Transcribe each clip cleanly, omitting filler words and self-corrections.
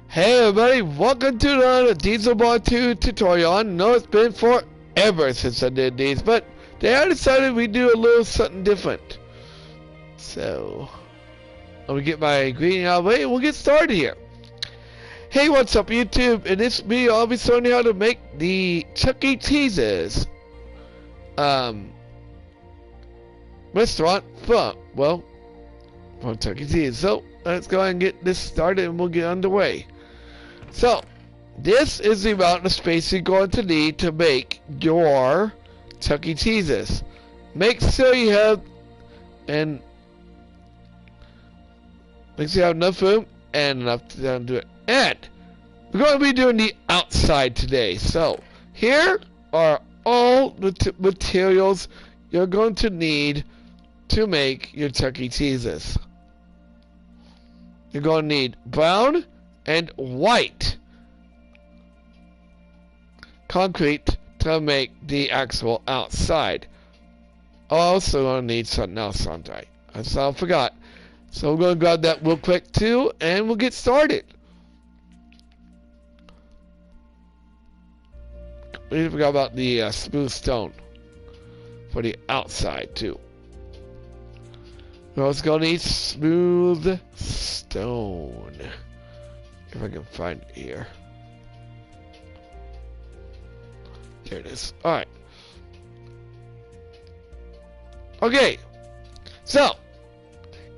Hey everybody, welcome to the Diesel Bar 2 tutorial. I know it's been forever since I did these, but today I decided we'd do a little something different. So, let me get my greeting out of the way and we'll get started here. Hey, what's up YouTube? In this video I'll be showing you how to make the Chuck E. Cheese's restaurant from Chuck E. Cheese. So, let's go ahead and get this started and we'll get underway. So, this is the amount of space you're going to need to make your Chuck E. Cheese's. Make sure you have enough room and enough to do it. And we're going to be doing the outside today. So, here are all the materials you're going to need to make your Chuck E. Cheese's. You're going to need brown and white concrete to make the actual outside. Also gonna need something else on right. I forgot. So we're gonna grab that real quick too and we'll get started. We forgot about the smooth stone for the outside too. We're also gonna need smooth stone. If I can find it here. There it is. Alright. Okay. So,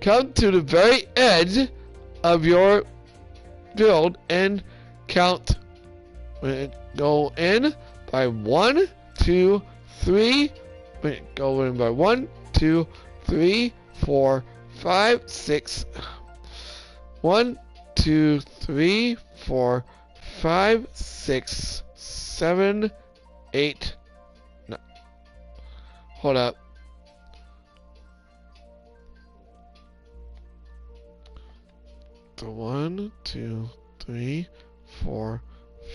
come to the very edge of your build and count. Go in by 1, 2, 3. Go in by 1, 2, 3, 4, 5, 6. 1, 2, 3, 4, 5, 6, 7, 8, 9. Hold up. So 1, 2, 3, 4,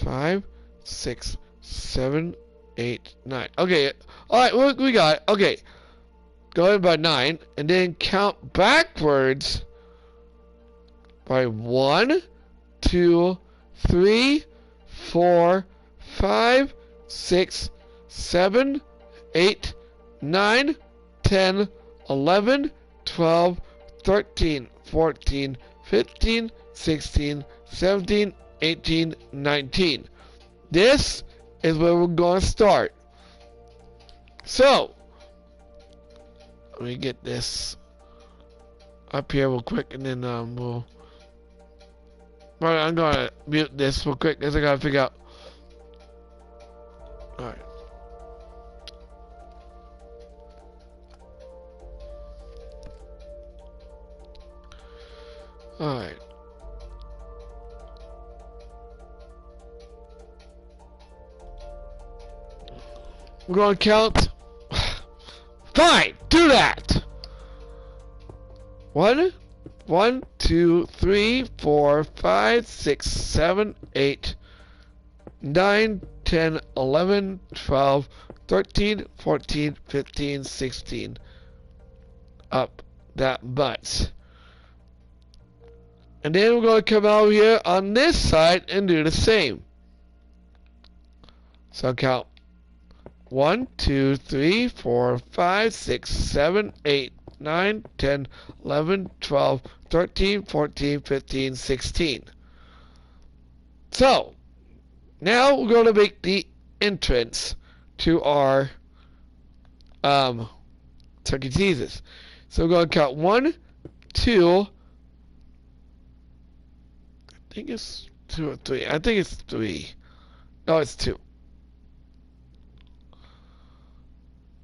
5, 6, 7, 8, 9. Okay. Alright, we got it. Okay. Go in by 9 and then count backwards by 1, 2, 3, 4, 5, 6, 7, 8, 9, 10, 11, 12, 13, 14, 15, 16, 17, 18, 19. This is where we're going to start. So, let me get this up here real quick and then we'll... Right, I'm gonna mute this real quick because I gotta figure out. Alright. Alright. We're gonna count. Fine! Do that! 1, 2, 3, 4, 5, 6, 7, 8, 9, 10, 11, 12, 13, 14, 15, 16. Up that much. And then we're going to come out here on this side and do the same. So count 1, 2, 3, 4, 5, 6, 7, 8, 9, 10, 11, 12, 13, 14, 15, 16. So, now we're going to make the entrance to our Chuck E. Cheese's. So we're going to count 1, 2, I think it's 2 or 3. I think it's 3. No, it's 2.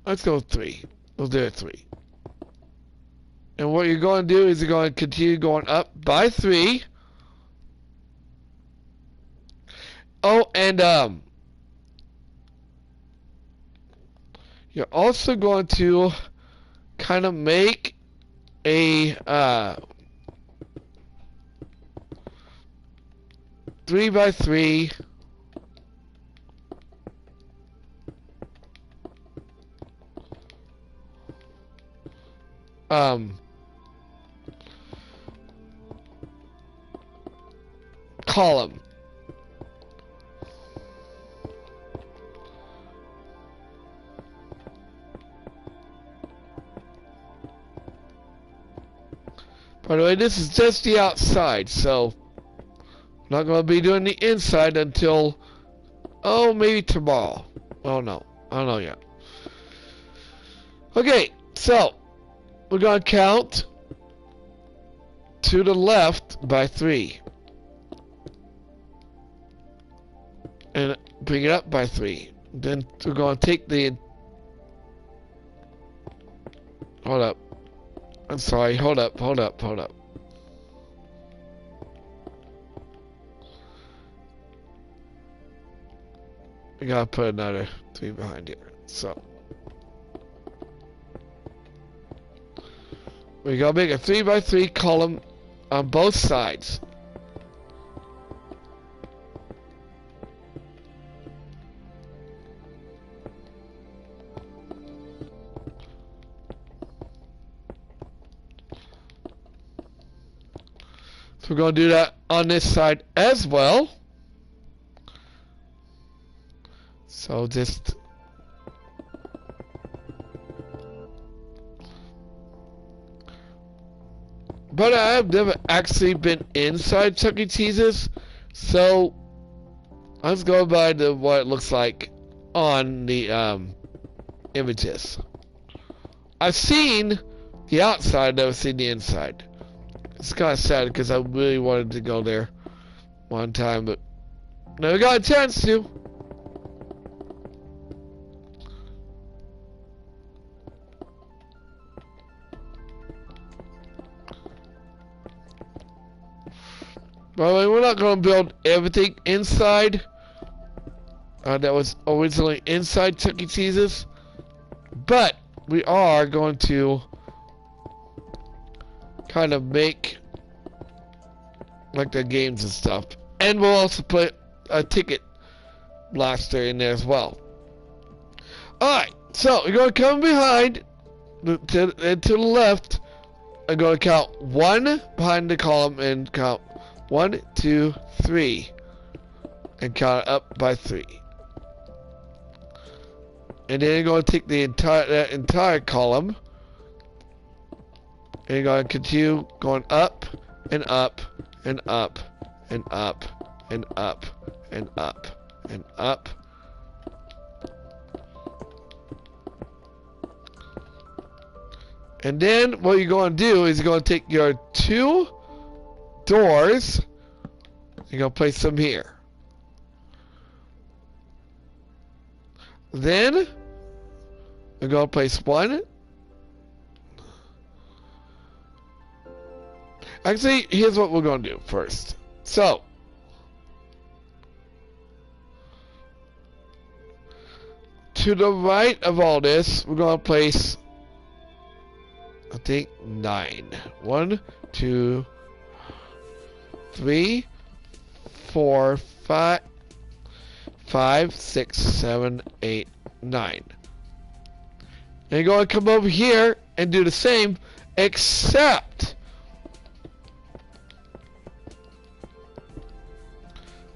Let's go 3. We'll do it 3. And what you're going to do is you're going to continue going up by 3. Oh, and you're also going to kind of make a 3 by 3 column. By the way, this is just the outside, so I'm not going to be doing the inside until, oh, maybe tomorrow. Oh, no. I don't know yet. Okay, so we're going to count to the left by 3. And bring it up by 3. Then we're going to take the... Hold up. I'm sorry, hold up. We gotta put another 3 behind here. So we gotta make a 3 by 3 column on both sides. So we're going to do that on this side as well. So just... But I have never actually been inside Chuck E. Cheese's, so I was going by what it looks like on the images. I've seen the outside, never seen the inside. It's kind of sad because I really wanted to go there one time, but never got a chance to. Well, we're not going to build everything inside that was originally inside Chuck E. Cheese's, but we are going to kind of make like the games and stuff, and we'll also put a ticket blaster in there as well. Alright, so we're going to come behind to the left. I'm going to count 1 behind the column and count 1, 2, 3, and count it up by 3. And then you're going to take the entire column, and you're going to continue going up and up and up and up and up and up and up. And then what you're going to do is you're going to take your 2 doors, you're going to place them here. Then we're going to place 1. Actually, here's what we're going to do first. So, to the right of all this, we're going to place, I think, 9. 1, 2, 3, 4, 5, 6, 7, 8, 9. And you're going to come over here and do the same, except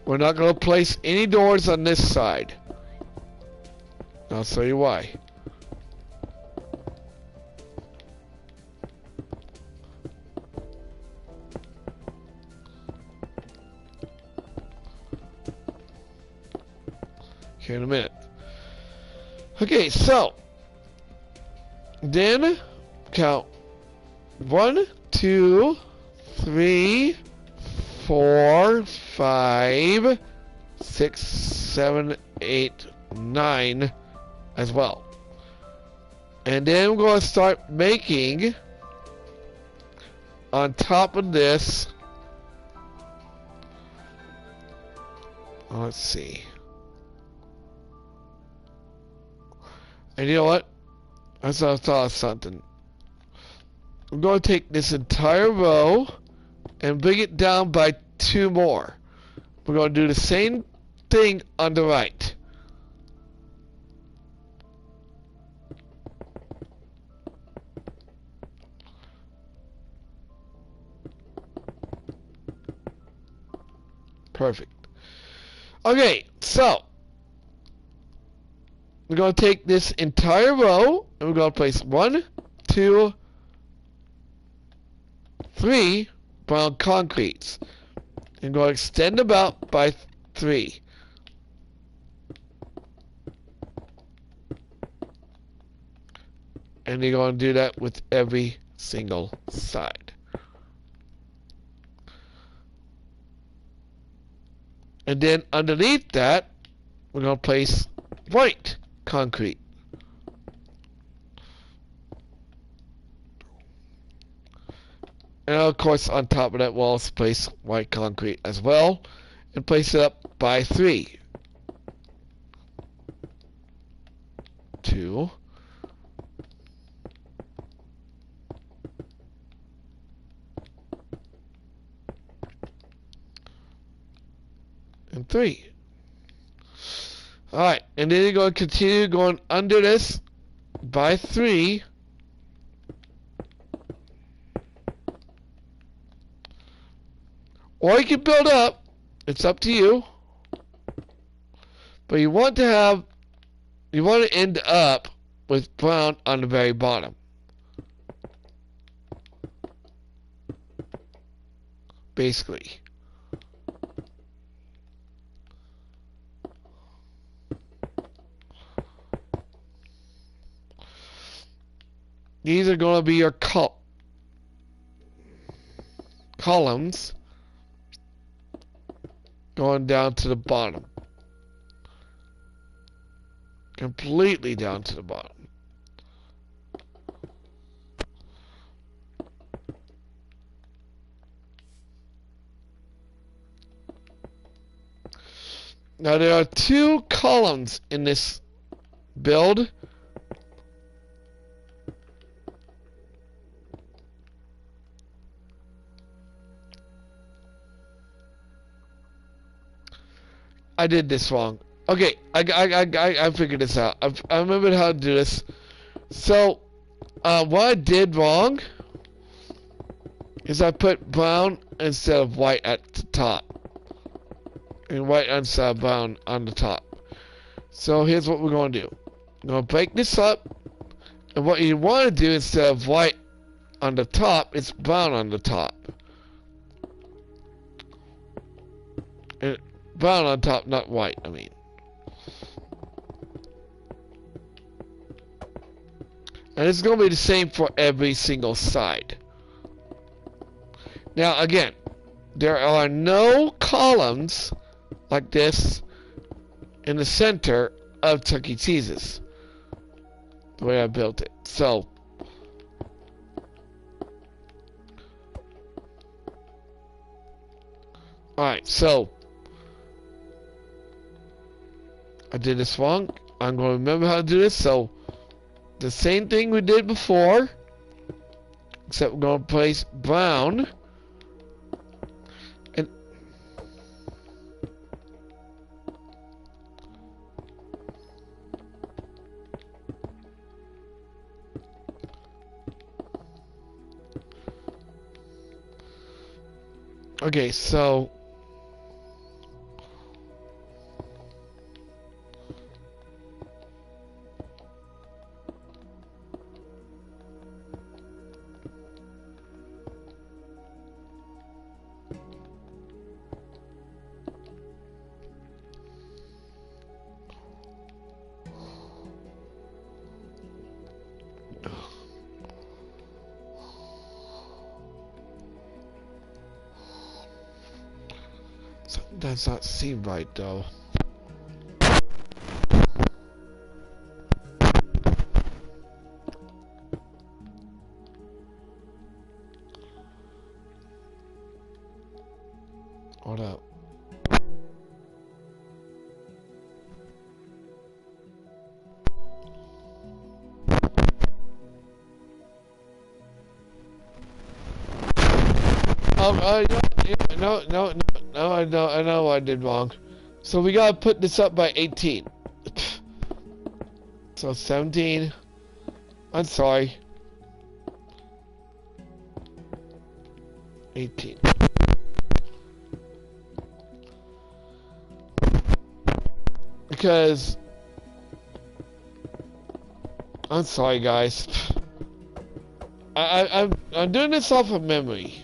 we're not going to place any doors on this side. I'll show you why. Here in a minute. Okay, so then count 1, 2, 3, 4, 5, 6, 7, 8, 9 as well. And then we're going to start making on top of this. Let's see. And you know what? I thought of something. I'm going to take this entire row and bring it down by 2 more. We're going to do the same thing on the right. Perfect. Okay, so we're going to take this entire row and we're going to place 1, 2, 3 brown concretes. And going to extend them out by 3. And you're going to do that with every single side. And then underneath that, we're going to place white concrete. And of course, on top of that, we'll also place white concrete as well. And place it up by 3. 2. And 3. Alright, and then you're going to continue going under this by 3. Or you can build up. It's up to you. But you want to end up with brown on the very bottom. Basically. These are going to be your columns going down to the bottom. Completely down to the bottom. Now there are 2 columns in this build. I did this wrong. Okay, I figured this out. I remembered how to do this. So, what I did wrong is I put brown instead of white at the top. And white instead of brown on the top. So here's what we're going to do. I'm going to break this up. And what you want to do instead of white on the top, is brown on the top. And brown on top, not white, I mean. And it's going to be the same for every single side. Now, again, there are no columns like this in the center of Chuck E. Cheese's. The way I built it. So, alright, so I did this wrong. I'm going to remember how to do this. So, the same thing we did before, except we're going to place brown. And okay, so something does not seem right though. Hold up. No, I know I did wrong. So we gotta put this up by 18. So 17. I'm sorry. 18. because I'm sorry, guys. I'm doing this off of memory.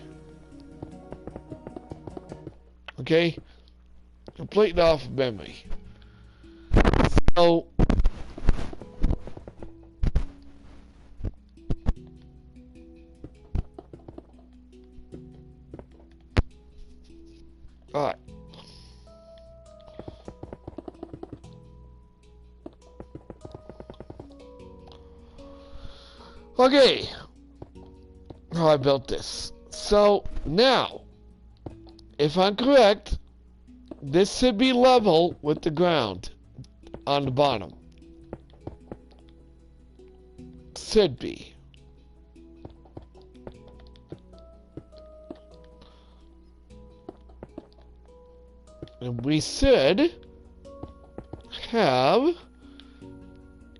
Okay, completely off of memory. So, alright. Okay, how I built this. So, now, if I'm correct, this should be level with the ground on the bottom. Should be. And we should have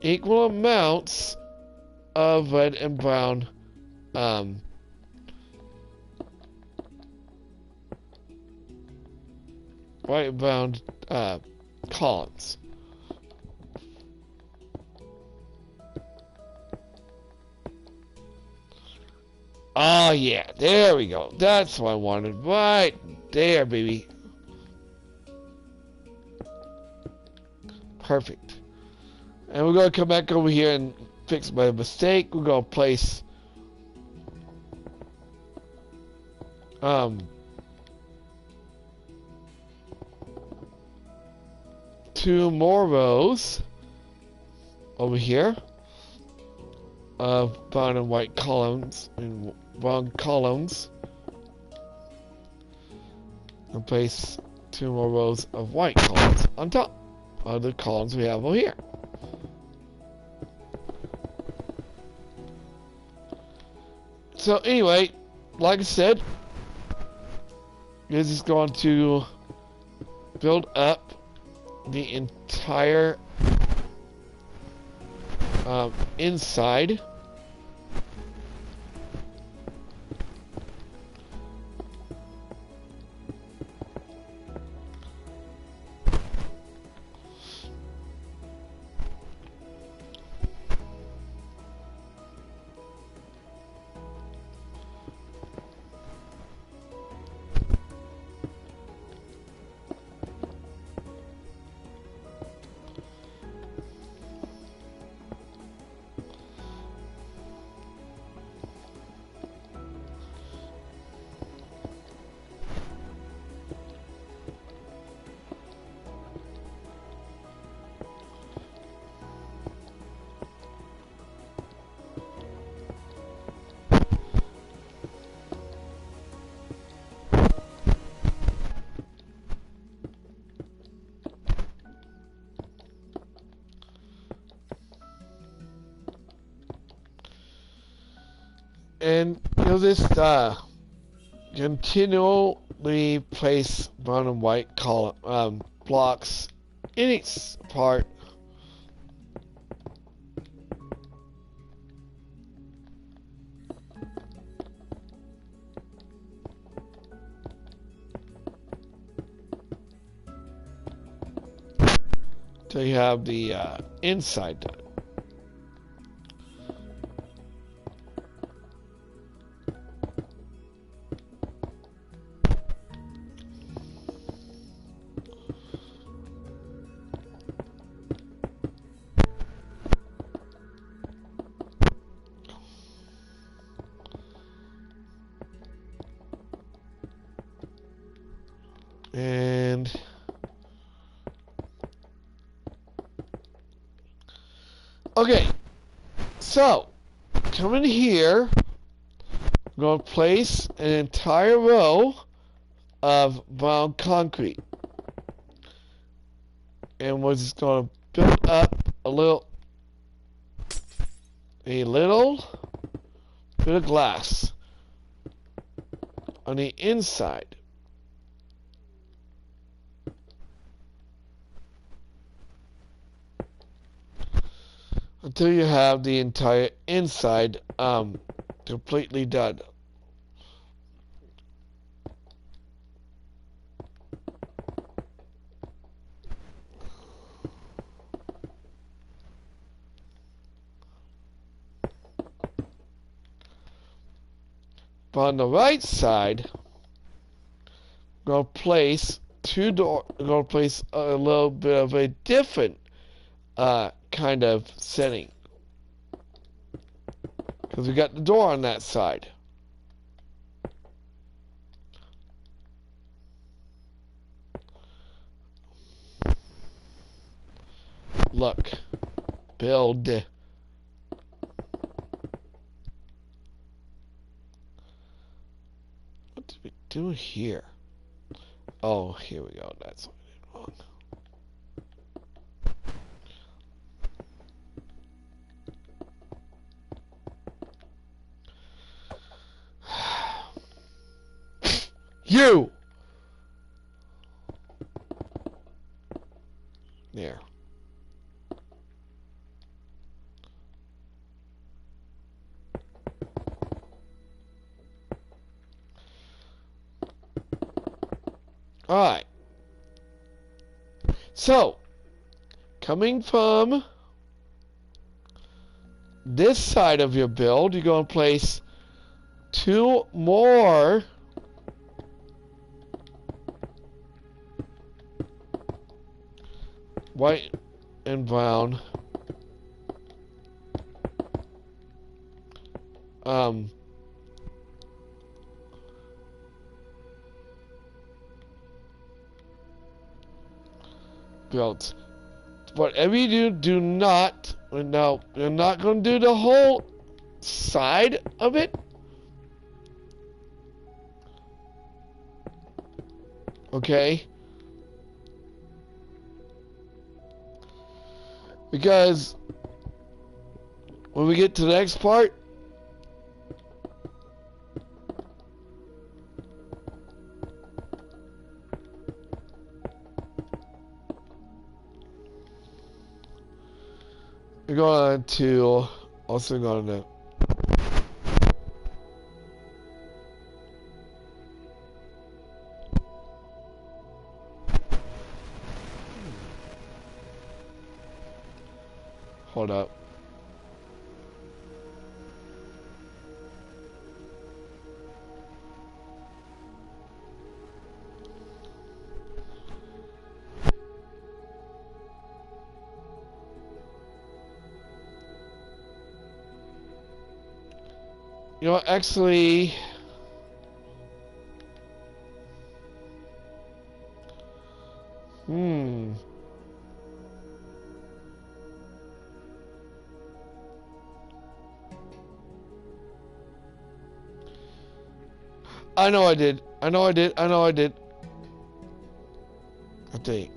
equal amounts of red and brown white and brown columns. Oh yeah, there we go. That's what I wanted. Right there, baby. Perfect. And we're going to come back over here and fix my mistake. We're going to place two more rows over here of brown and white columns and brown columns, and place two more rows of white columns on top of the columns we have over here. So anyway, like I said, this is going to build up the entire inside. And you'll just continually place brown and white column blocks in each part. Till you have the inside done. And okay, so come in here. I'm going to place an entire row of brown concrete, and we're just going to build up a little bit of glass on the inside. Until you have the entire inside completely done. But on the right side, I'm going to place two doors. I'm going to place a little bit of a different kind of setting. Because we got the door on that side. Look. Build. What did we do here? Oh, here we go. That's what we did wrong. You! There. Alright. So, coming from this side of your build, you're going to place two more white and brown builds. Whatever you do, do not, no, you're not going to do the whole side of it. Okay? Because when we get to the next part, we're going to also going to hold up. You know, actually, I know I did. I know I did. I know I did. I think.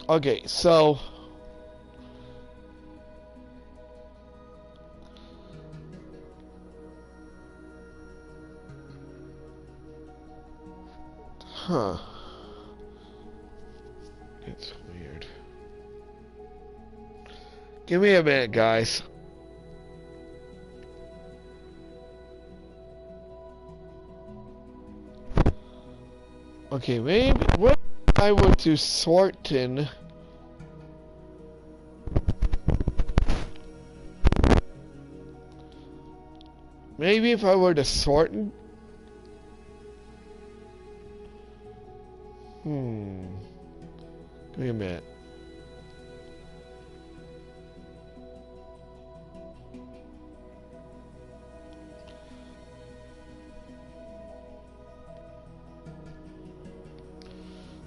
Okay, so huh. It's weird. Give me a minute, guys. Okay, maybe what if I were to sort in maybe if I were to sort in give me a minute.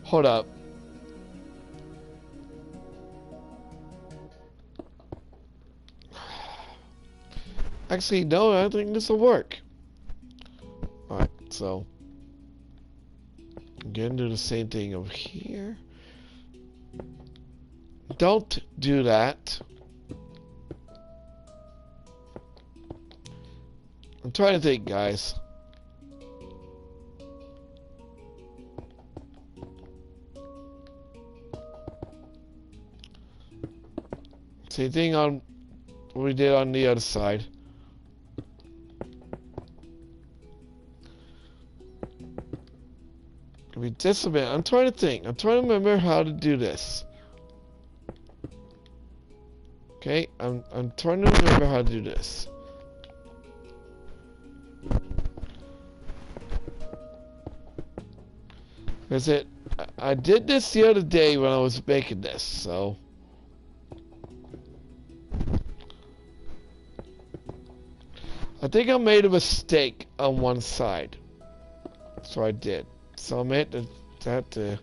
Hold up. Actually, no, I don't think this will work. Alright, so again, do the same thing over here. Don't do that. I'm trying to think, guys. Same thing on what we did on the other side. Give me just a minute. I'm trying to think. I'm trying to remember how to do this. Okay, I'm trying to remember how to do this. Because I did this the other day when I was making this, so. I think I made a mistake on one side. So I did. So I made have to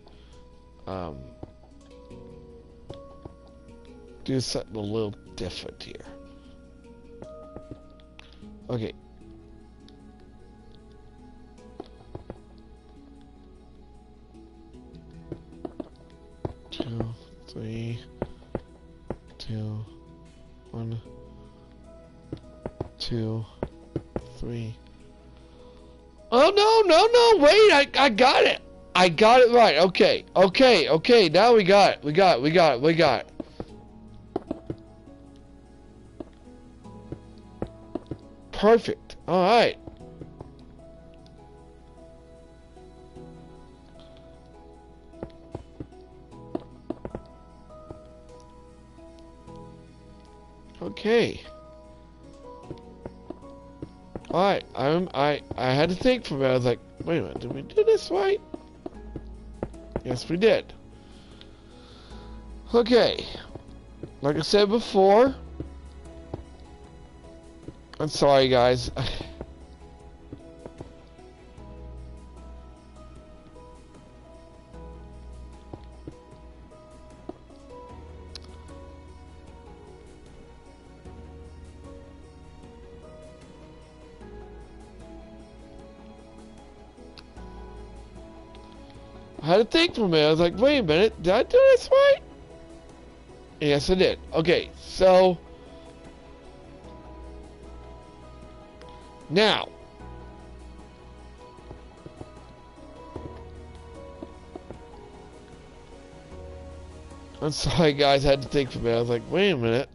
do something a little different here. Okay. Two, three, two, one, two, three. Oh no, wait, I got it. I got it right. Okay. Now we got it. We got it. Perfect. Alright. Okay. Alright, I had to think for a minute. I was like, wait a minute, did we do this right? Yes, we did. Okay. Like I said before, I'm sorry guys. I had to think for a minute. I was like, wait a minute, did I do this right? Yes, I did. Okay, so now I'm sorry guys, I had to think for a minute. I was like, wait a minute.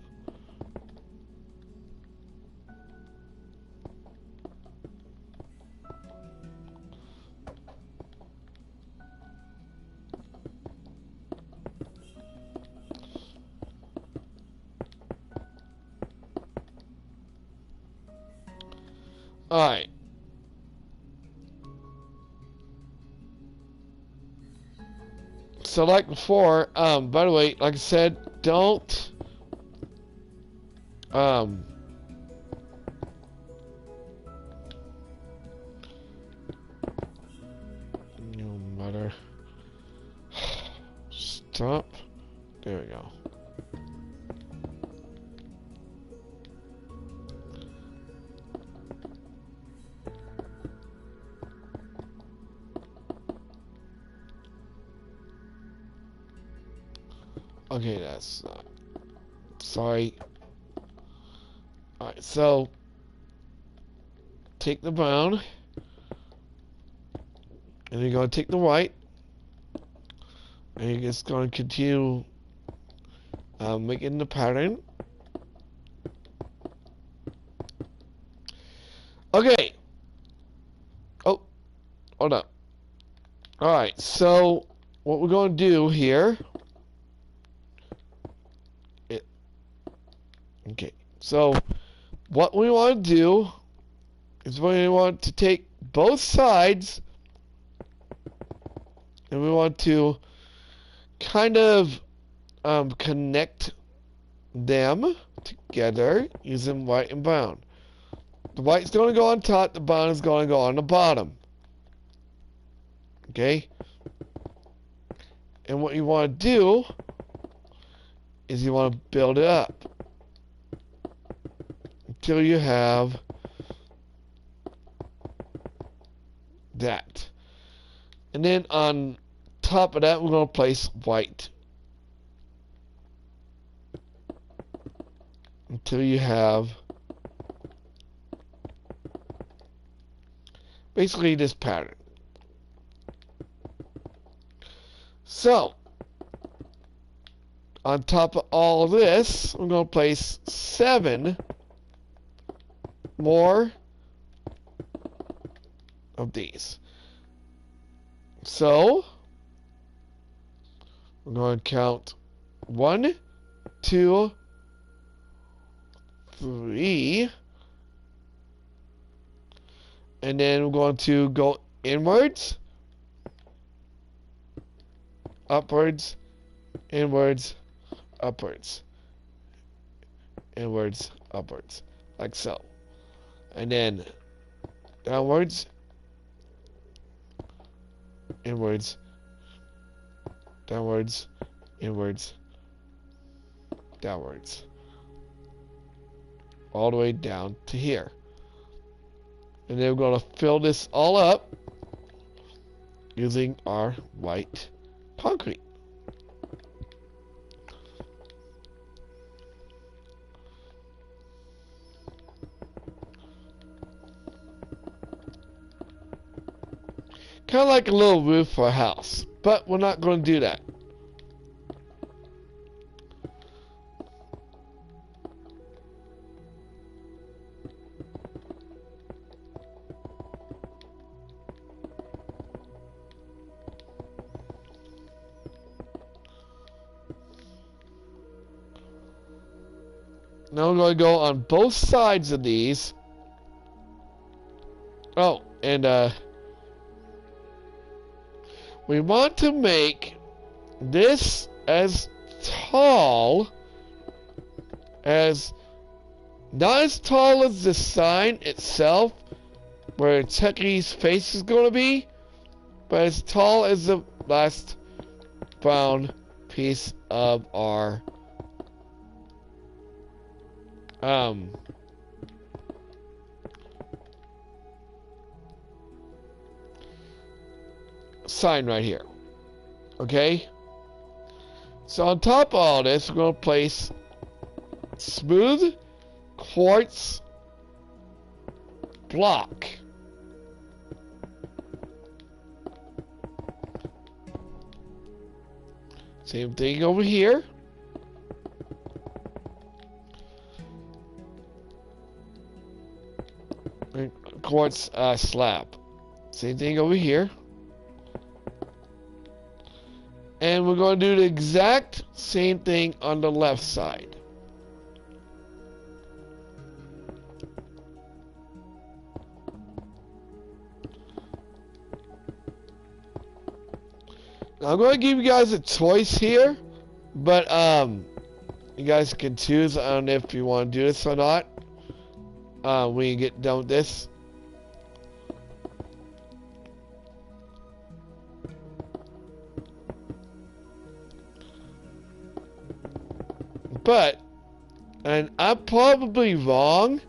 Alright. So like before, by the way, like I said, don't no matter. Stop. There we go. Okay, that's not. Sorry. Alright, so take the brown, and you're going to take the white, and you're just going to continue making the pattern. Okay. Oh, hold up. Alright, so what we're going to do here. Okay, so what we want to do is we want to take both sides and we want to kind of connect them together using white and brown. The white's going to go on top, the brown is going to go on the bottom. Okay? And what you want to do is you want to build it up until you have that. And then on top of that, we're going to place white until you have basically this pattern. So, on top of all of this, I'm going to place 7 more of these. So, we're going to count 1, 2, 3. And then we're going to go inwards, upwards, inwards, upwards, inwards, upwards, like so. And then downwards, inwards, downwards, inwards, downwards, all the way down to here. And then we're going to fill this all up using our white concrete. Kind of like a little roof for a house, but we're not going to do that. Now we're going to go on both sides of these. Oh, and we want to make this as tall as, not as tall as the sign itself, where Chucky's face is going to be, but as tall as the last brown piece of our sign right here. Okay? So on top of all this, we're going to place smooth quartz block. Same thing over here. And quartz slab. Same thing over here. And we're going to do the exact same thing on the left side. Now I'm going to give you guys a choice here, but you guys can choose on if you want to do this or not when you get done with this. But, and I'm probably wrong,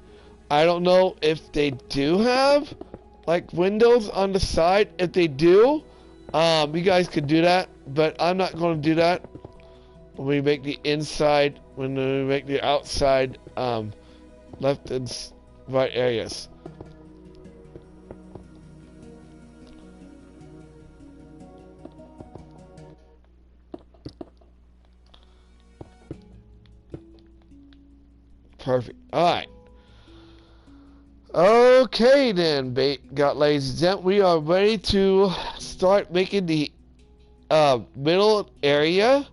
I don't know if they do have like windows on the side. If they do, you guys could do that, but I'm not going to do that when we make the inside, when we make the outside left and right areas. Perfect. Alright. Okay then, ladies and gentlemen, we are ready to start making the middle area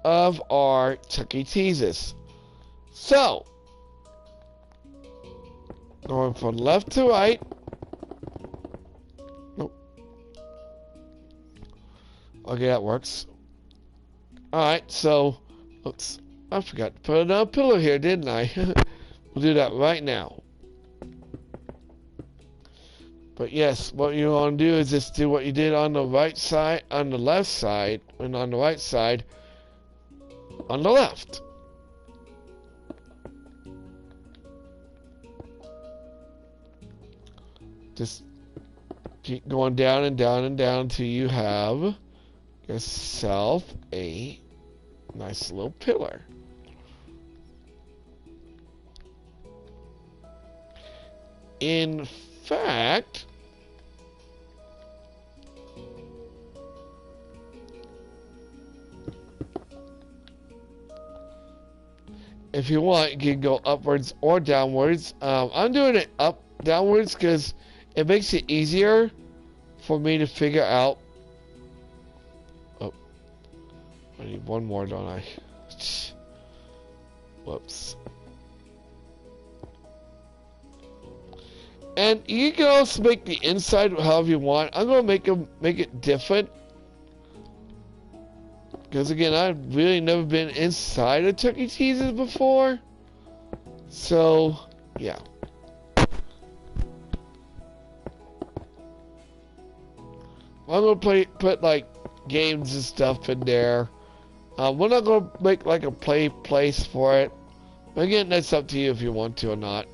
of our Chuck E. Cheese's. So, going from left to right. Nope. Okay, that works. Alright, so, oops. I forgot to put another pillar here, didn't I? We'll do that right now. But yes, what you want to do is just do what you did on the right side, on the left side, and on the right side, on the left. Just keep going down and down and down until you have yourself a nice little pillar. In fact, if you want, you can go upwards or downwards. I'm doing it downwards because it makes it easier for me to figure out. Oh, I need one more, don't I? Whoops. And you can also make the inside however you want. I'm gonna make it different. Because again, I've really never been inside a Chuck E. Cheese's before. So, yeah. I'm gonna put like games and stuff in there. We're not gonna make like a place for it. But again, that's up to you if you want to or not.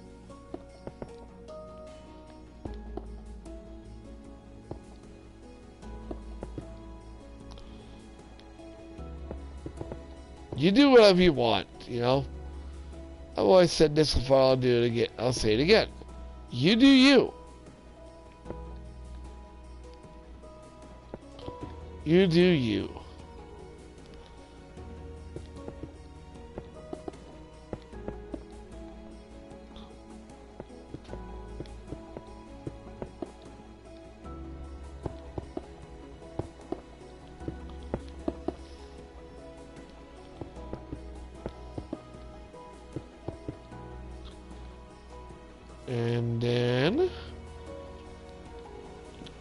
You do whatever you want, you know. I've always said this before, I'll do it again. I'll say it again. You do you. You do you. And then,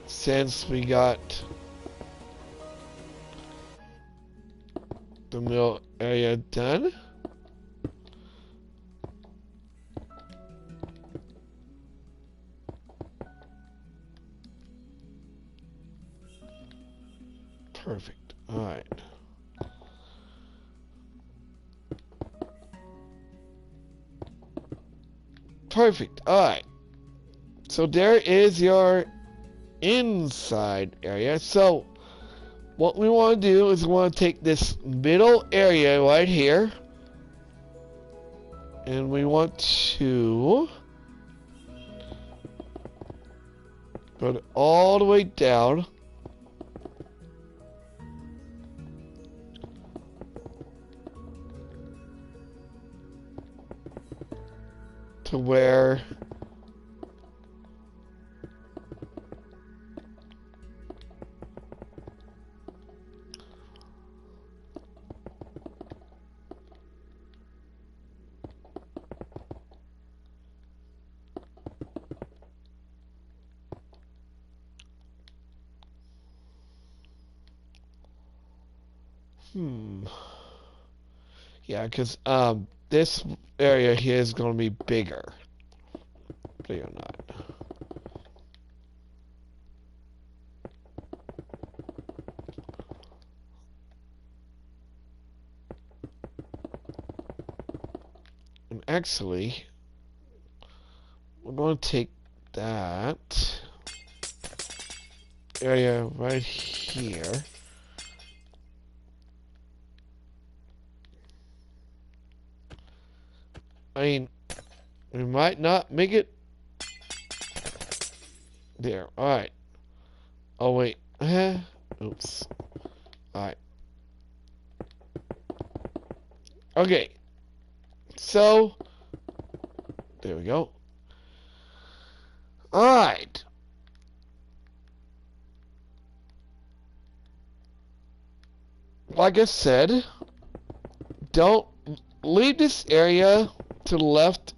since we got the middle area done, perfect. All right. Perfect. Alright. So there is your inside area. So what we want to do is we want to take this middle area right here. And we want to put it all the way down. To where yeah, because this area here is going to be bigger. Believe it or not. And actually, we're going to take that area right here. I mean, we might not make it there. Alright. Oh, wait. Oops. Alright. Okay. So, there we go. Alright. Like I said, don't leave this area to the left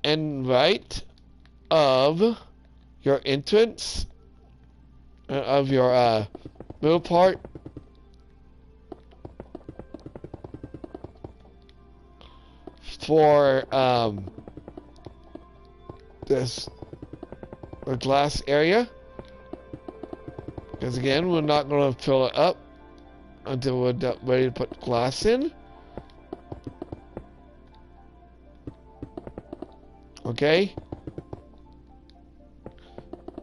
and right of your entrance, of your middle part. For the glass area, because again, we're not going to fill it up until we're ready to put glass in. Okay?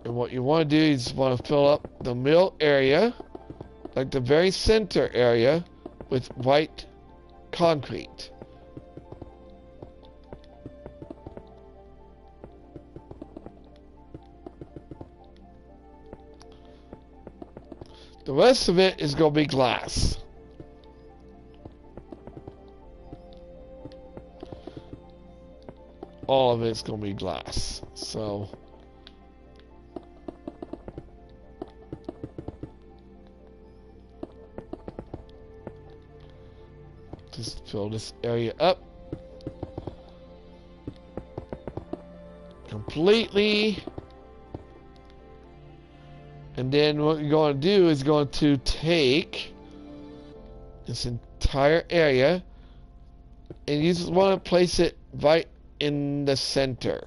And what you want to do is want to fill up the middle area, like the very center area, with white concrete. The rest of it is going to be glass. All of it's going to be glass. So just fill this area up completely. And then what you're going to do is going to take this entire area and you just want to place it right in the center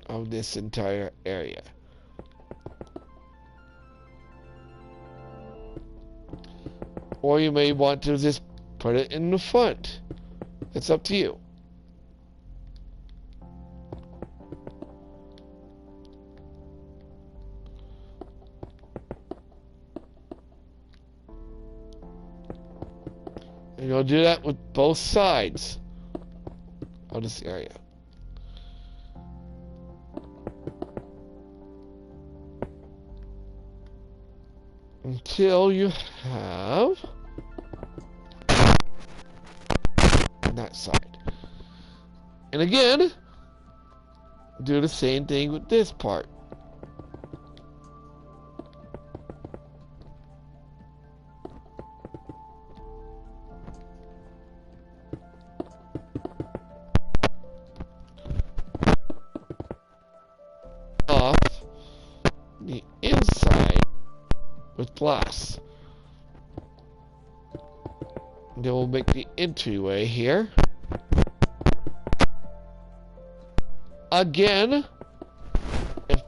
of this entire area. Or you may want to just put it in the front. It's up to you. And you'll do that with both sides of this area. Until you have that side. And again, do the same thing with this part. Off the inside with glass. And then we'll make the entryway here. Again, if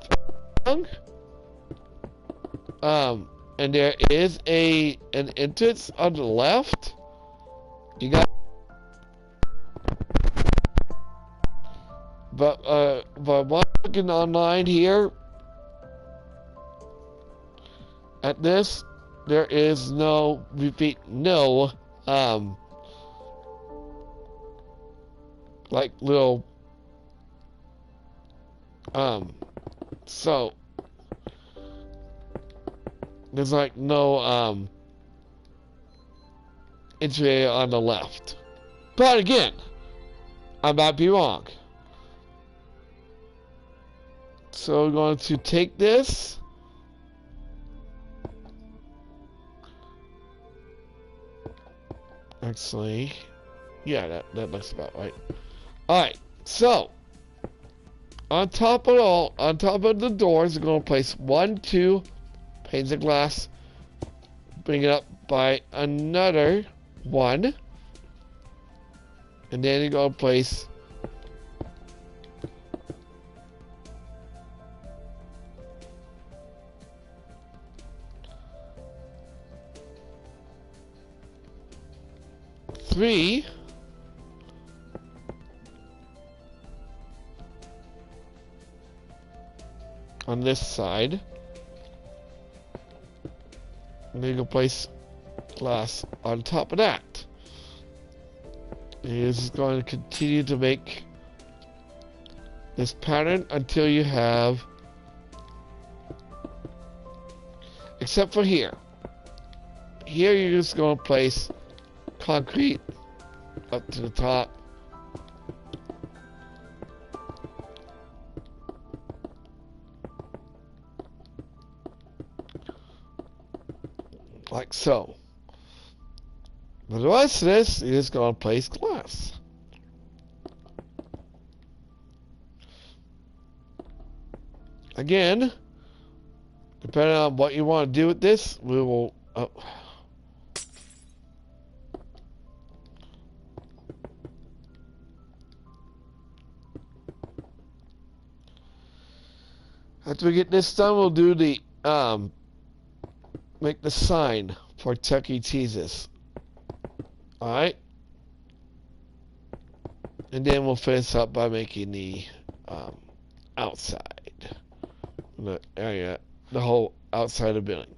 and there is an entrance on the left. You got, but while looking online here at this, there is no, repeat, no like little so there's like no entry on the left. But again, I might be wrong. So we're going to take this actually, yeah, that looks about right. Alright, so on top of the doors, we're going to place 2 panes of glass. Bring it up by another 1. And then you're going to place three on this side. And then you can place glass on top of that. And you're just going to continue to make this pattern until you have, except for here. Here you're just going to place concrete up to the top. Like so. But the rest of this, you're just going to place glass. Again, depending on what you want to do with this, we will... After we get this done, we'll do the, make the sign for Chuck E. Cheese's. Alright? And then we'll finish up by making the, outside. The area, the whole outside of the building.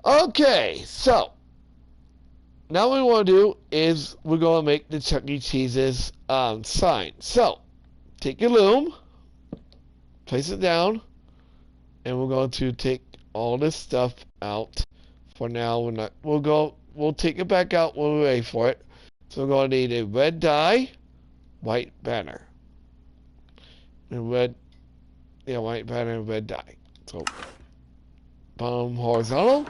Okay, so. Now what we want to do is we're going to make the Chuck E. Cheese's, sign. So, take your loom. Place it down, and we're going to take all this stuff out. For now, we'll take it back out when we're ready for it. So we're going to need a red dye, white banner. And white banner and red dye. So, bottom horizontal.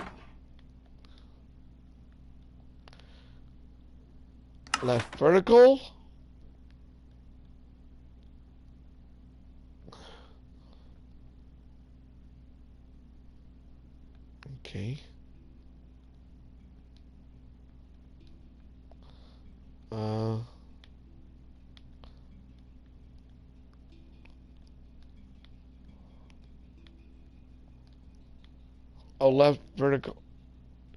Left vertical. Okay. Oh, left vertical.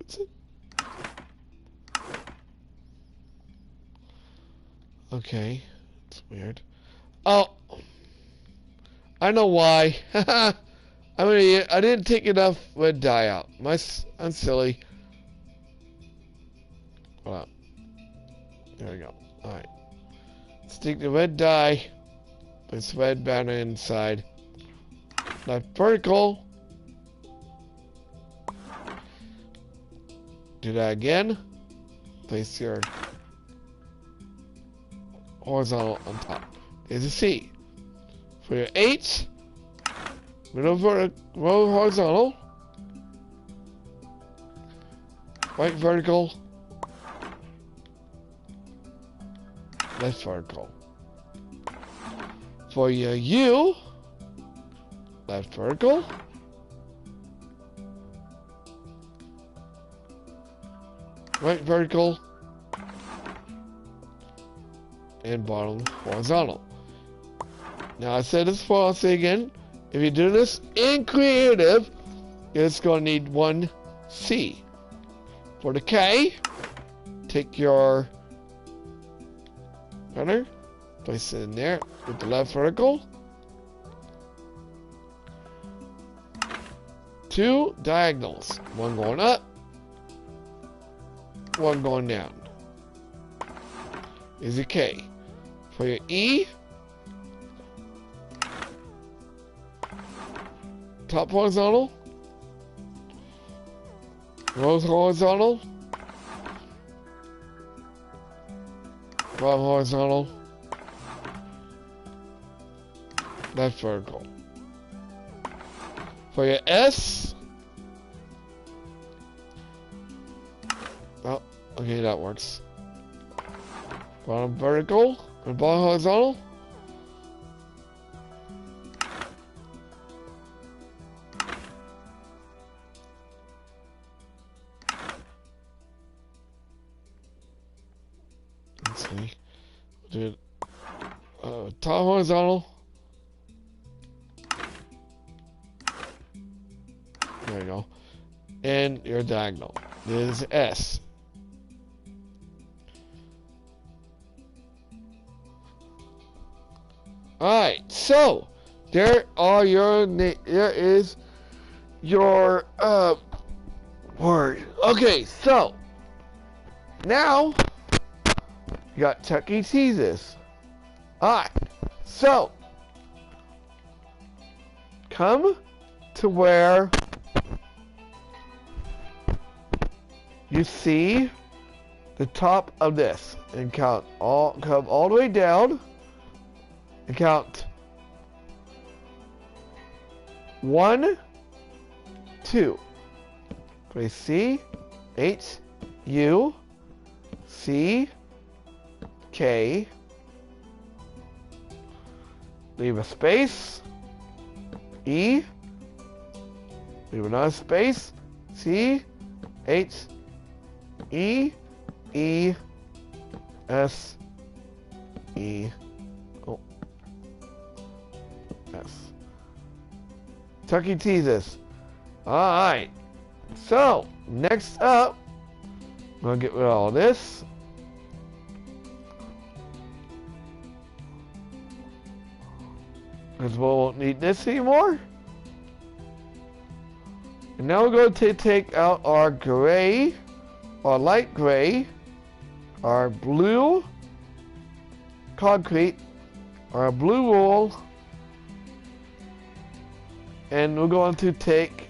Is it? Okay. It's weird. Oh, I know why. I'm an idiot. I didn't take enough red dye out. I'm silly. Hold on. There we go. Alright. Stick the red dye. This red banner inside. Left vertical. Do that again. Place your horizontal on top. There's a C. For your H, middle horizontal. Right vertical. Left vertical. For your U, left vertical. Right vertical. And bottom horizontal. Now I said this before, I'll say again. If you do this in creative, it's going to need one C. For the K, take your runner, place it in there with the left vertical. 2 diagonals. One going up, one going down. Is a K. For your E, top horizontal, row horizontal, bottom horizontal, left vertical. For your S, oh, okay, that works. Bottom vertical and bottom horizontal. Let's see. Do top horizontal. There you go. And your diagonal. This is S. Alright, so there is your word. Okay, so now you got Chuck E. Cheese's. Alright, so come to where you see the top of this and come all the way down and count 1, 2. Place C, H, U, C, K. Leave a space. E. Leave another space. C, H, E, E, S, E, O, S. Chuck E. Cheese's. Alright. So, next up, I'm going to get rid of all this. Because we won't need this anymore. And now we're going to take out our gray, our light gray, our blue concrete, our blue wool, and we're going to take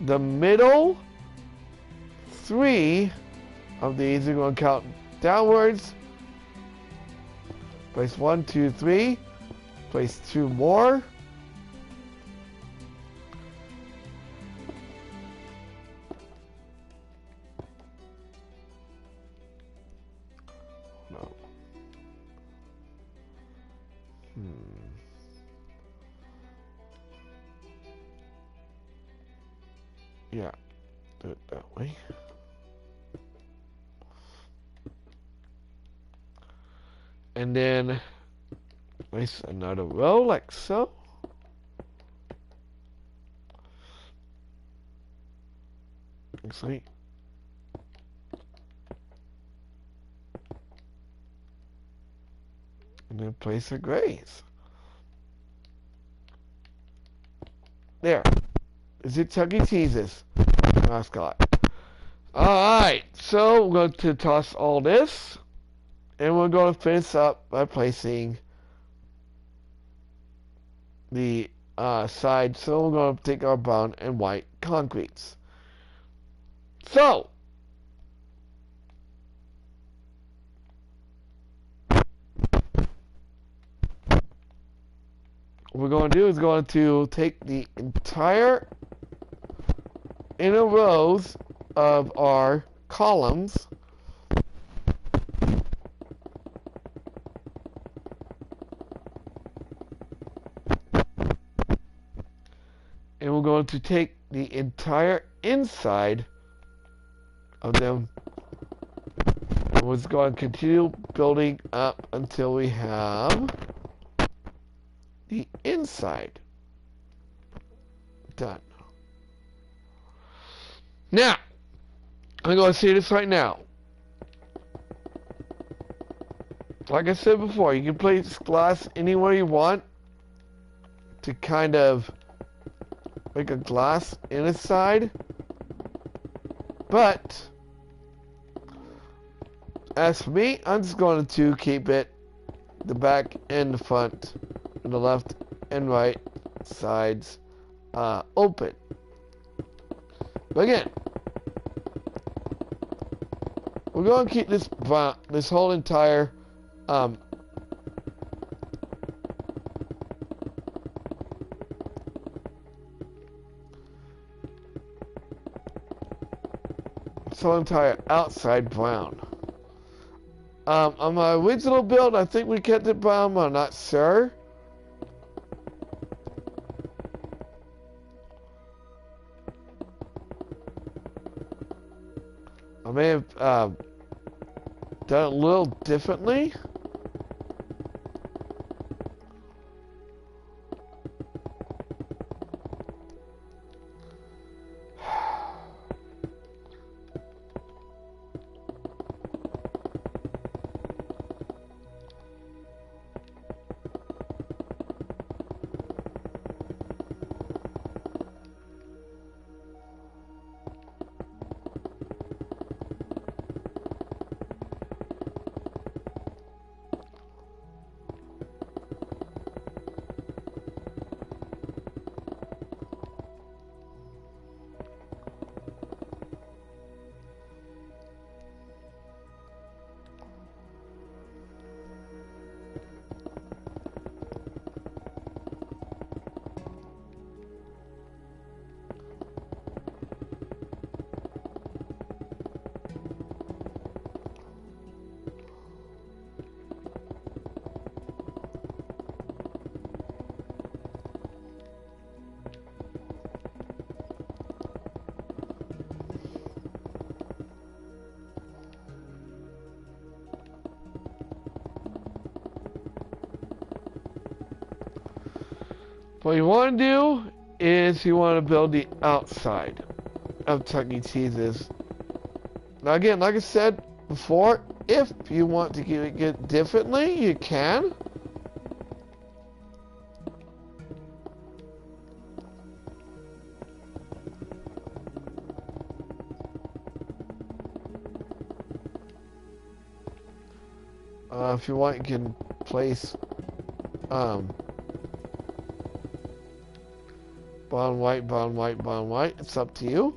the middle 3 of these. We're going to count downwards. Place 1, 2, 3. Place 2 more. No. Yeah, do it that way. And then place another row like so. Actually, and then place a grace. There. Is it Chuck E. Cheese's mascot? Alright, so we're going to toss all this. And we're going to finish up by placing the side. So we're going to take our brown and white concretes. So, what we're going to do is going to take the entire inner rows of our columns and we're going to take the entire inside of them and we're going to continue building up until we have the inside done. Now, I'm going to say this right now. Like I said before, you can place glass anywhere you want to kind of make a glass inside. But, as for me, I'm just going to keep it the back and the front and the left and right sides open. But again, we're going to keep this whole entire outside brown. On my original build, I think we kept it brown, but I'm not sure. I may have done it a little differently. What you want to do is you want to build the outside of Chuck E. Cheese's. Now again, like I said before, if you want to do it differently, you can. If you want, you can place brown, white, brown, white, brown, white. It's up to you.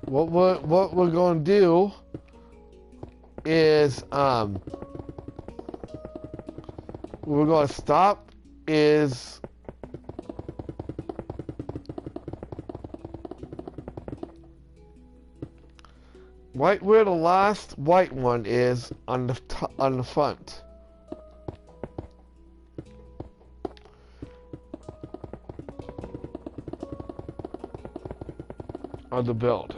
what we're going to do is we're going to stop is right where the last white one is on the front of the build.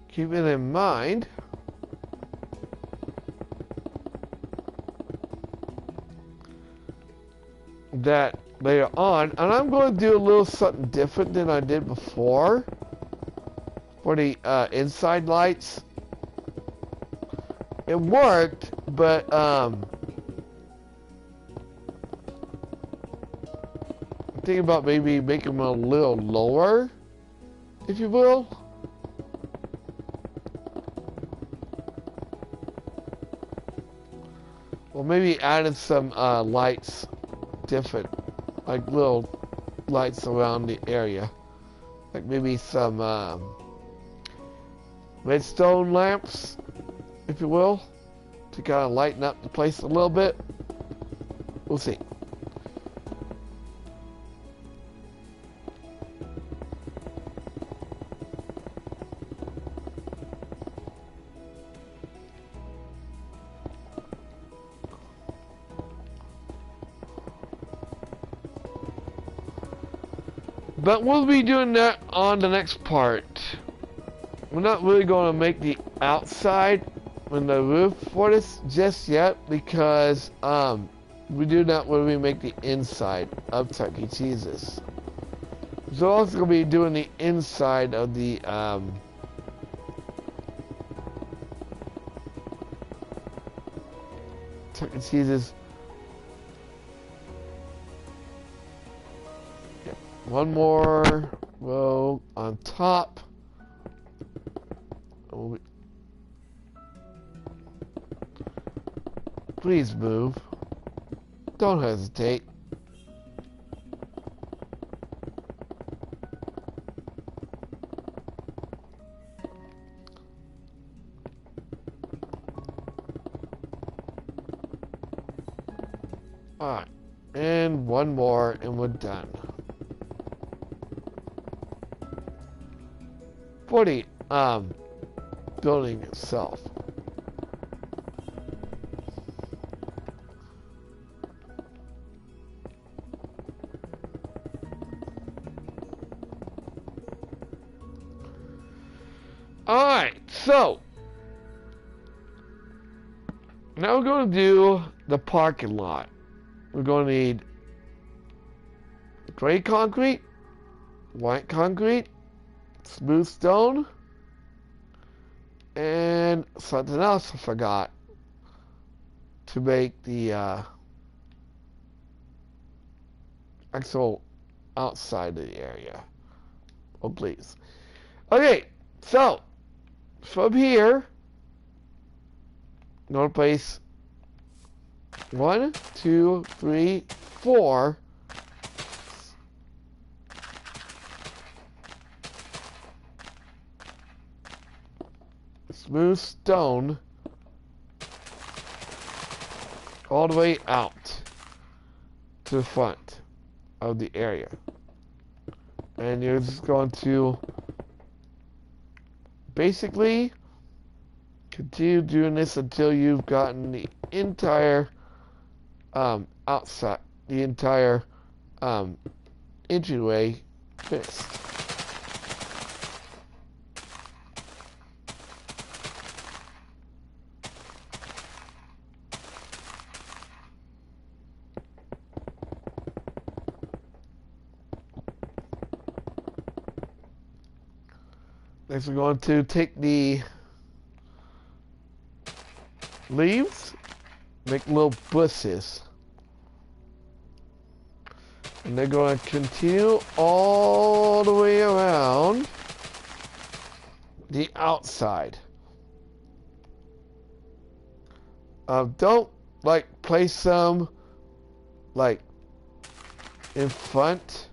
Keep it in mind that later on, and I'm going to do a little something different than I did before for the inside lights. It worked, but I'm thinking about maybe making them a little lower, if you will. Or maybe adding some lights different, like little lights around the area. Like maybe some redstone lamps, if you will, to kind of lighten up the place a little bit. We'll see. But we'll be doing that on the next part. We're not really going to make the outside and the roof for this just yet because we do not really make the inside of Chuck E. Cheese's. So we're also going to be doing the inside of the Chuck E. Cheese's. One more row on top. Please move. Don't hesitate. Alright. And one more and we're done. For the building itself. Alright, so now we're going to do the parking lot. We're going to need gray concrete, white concrete, smooth stone, and something else I forgot to make the actual outside of the area. Oh, please. Okay, so from here, I'm going to place 1, 2, 3, 4 smooth stone all the way out to the front of the area. And you're just going to basically continue doing this until you've gotten the entire outside, the entire entryway finished. Next, we're going to take the leaves make little bushes. And they're going to continue all the way around the outside. Don't like place them like in front.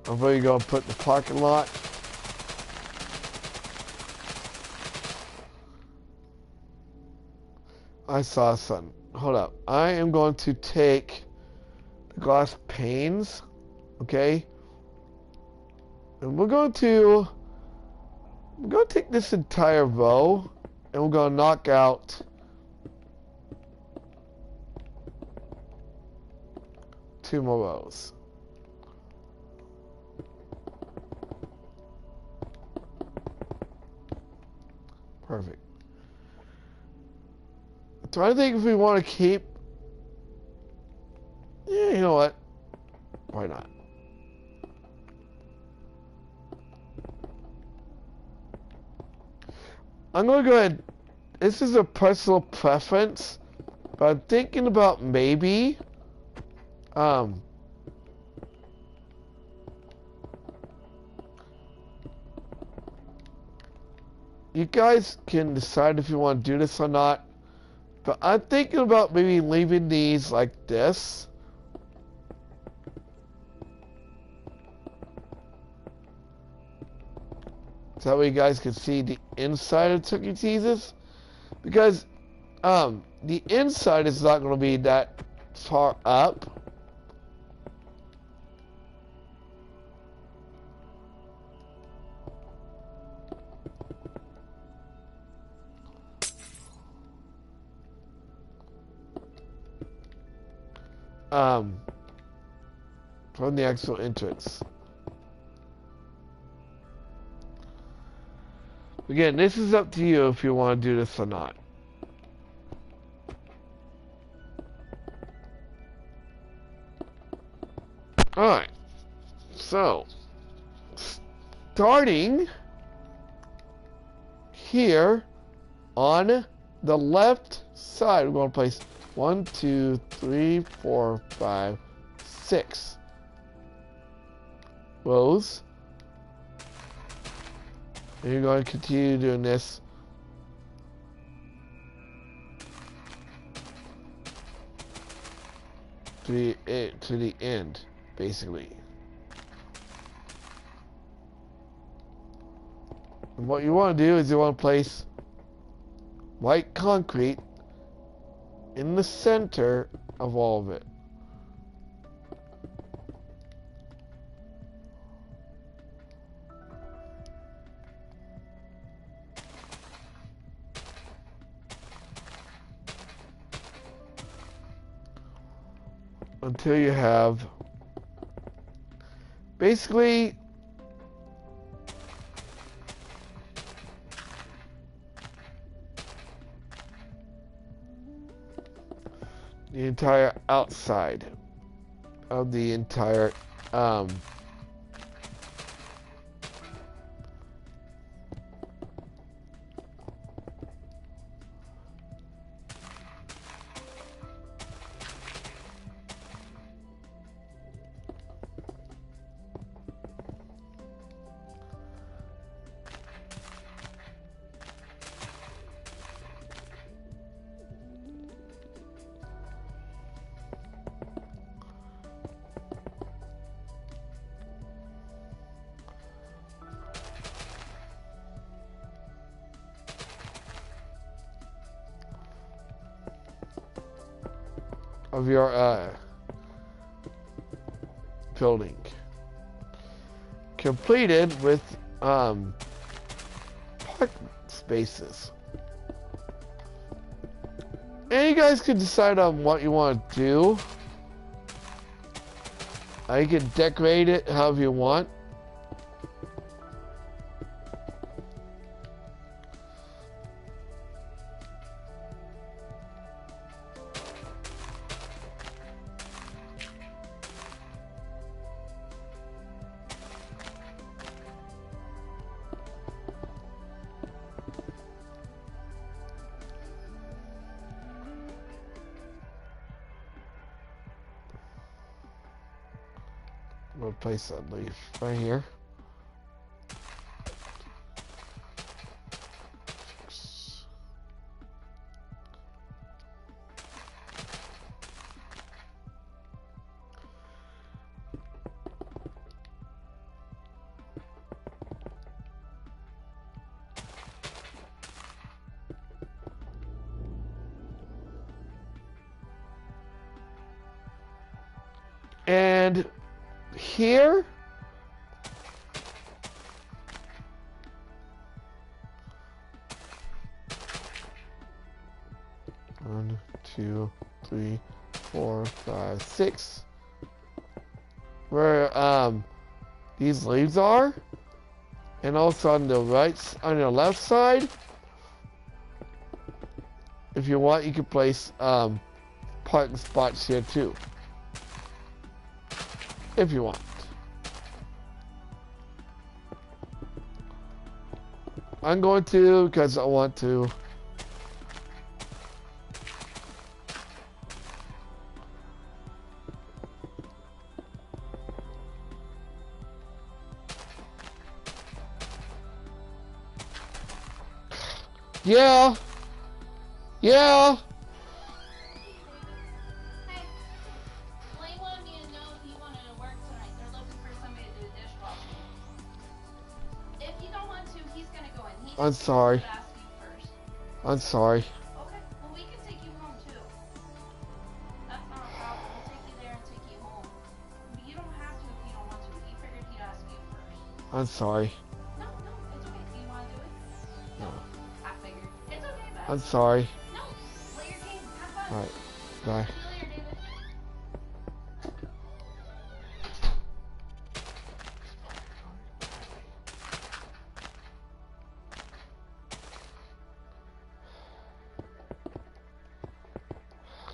I'm really going to put the parking lot. I saw something. Hold up. I am going to take the glass panes, okay? And we're going to take this entire row and we're going to knock out two more rows. Perfect. So I think if we want to keep... Yeah, you know what? Why not? I'm going to go ahead... This is a personal preference, but I'm thinking about maybe... you guys can decide if you want to do this or not. But I'm thinking about maybe leaving these like this. So that way you guys can see the inside of Chuck E. Cheese's. Because the inside is not going to be that far up. From the actual entrance. Again, this is up to you if you want to do this or not. Alright. So, starting here on the left side, we're going to place 1, 2, 3, 4, 5, 6 rows. And you're going to continue doing this to the end, basically. And what you want to do is you want to place white concrete in the center of all of it. Until you have basically the entire outside of the entire of your building. Completed with park spaces. And you guys can decide on what you want to do. You can decorate it however you want. place that leaf right here. And here, one, two, three, four, five, six, where these leaves are, and also on the on the left side, if you want, you can place parking spots here too. If you want. I'm going to because I want to. Yeah. Yeah. I'm sorry. I'm sorry. Okay, well we can take you home too. That's not a problem. We'll take you there and take you home. But you don't have to if you don't want to. He figured he'd ask you first. I'm sorry. No, it's okay. Do you want to do it? No. I figured. It's okay, bud. I'm sorry. No, play your game. Have fun. Alright. Bye. See you later, David.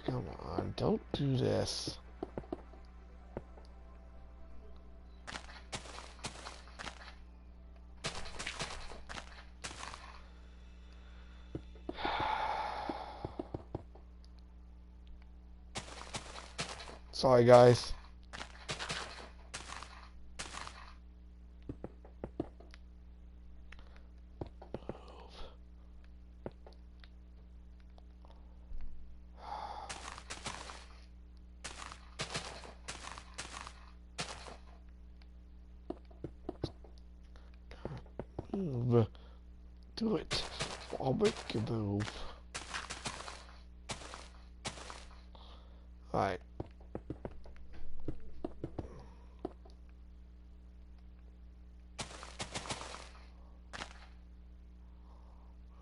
Come on, don't do this. Sorry, guys. Move. Do it. I'll make you move. Alright.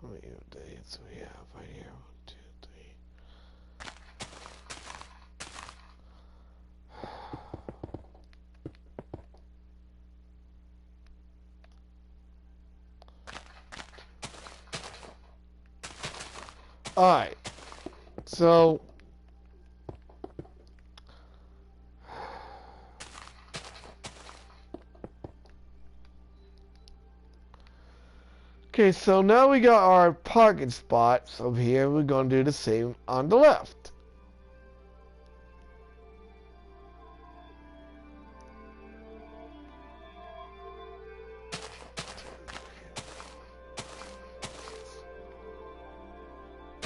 How many days we have right here? 1, 2, 3. Alright, so okay, so now we got our parking spots over here. We're going to do the same on the left.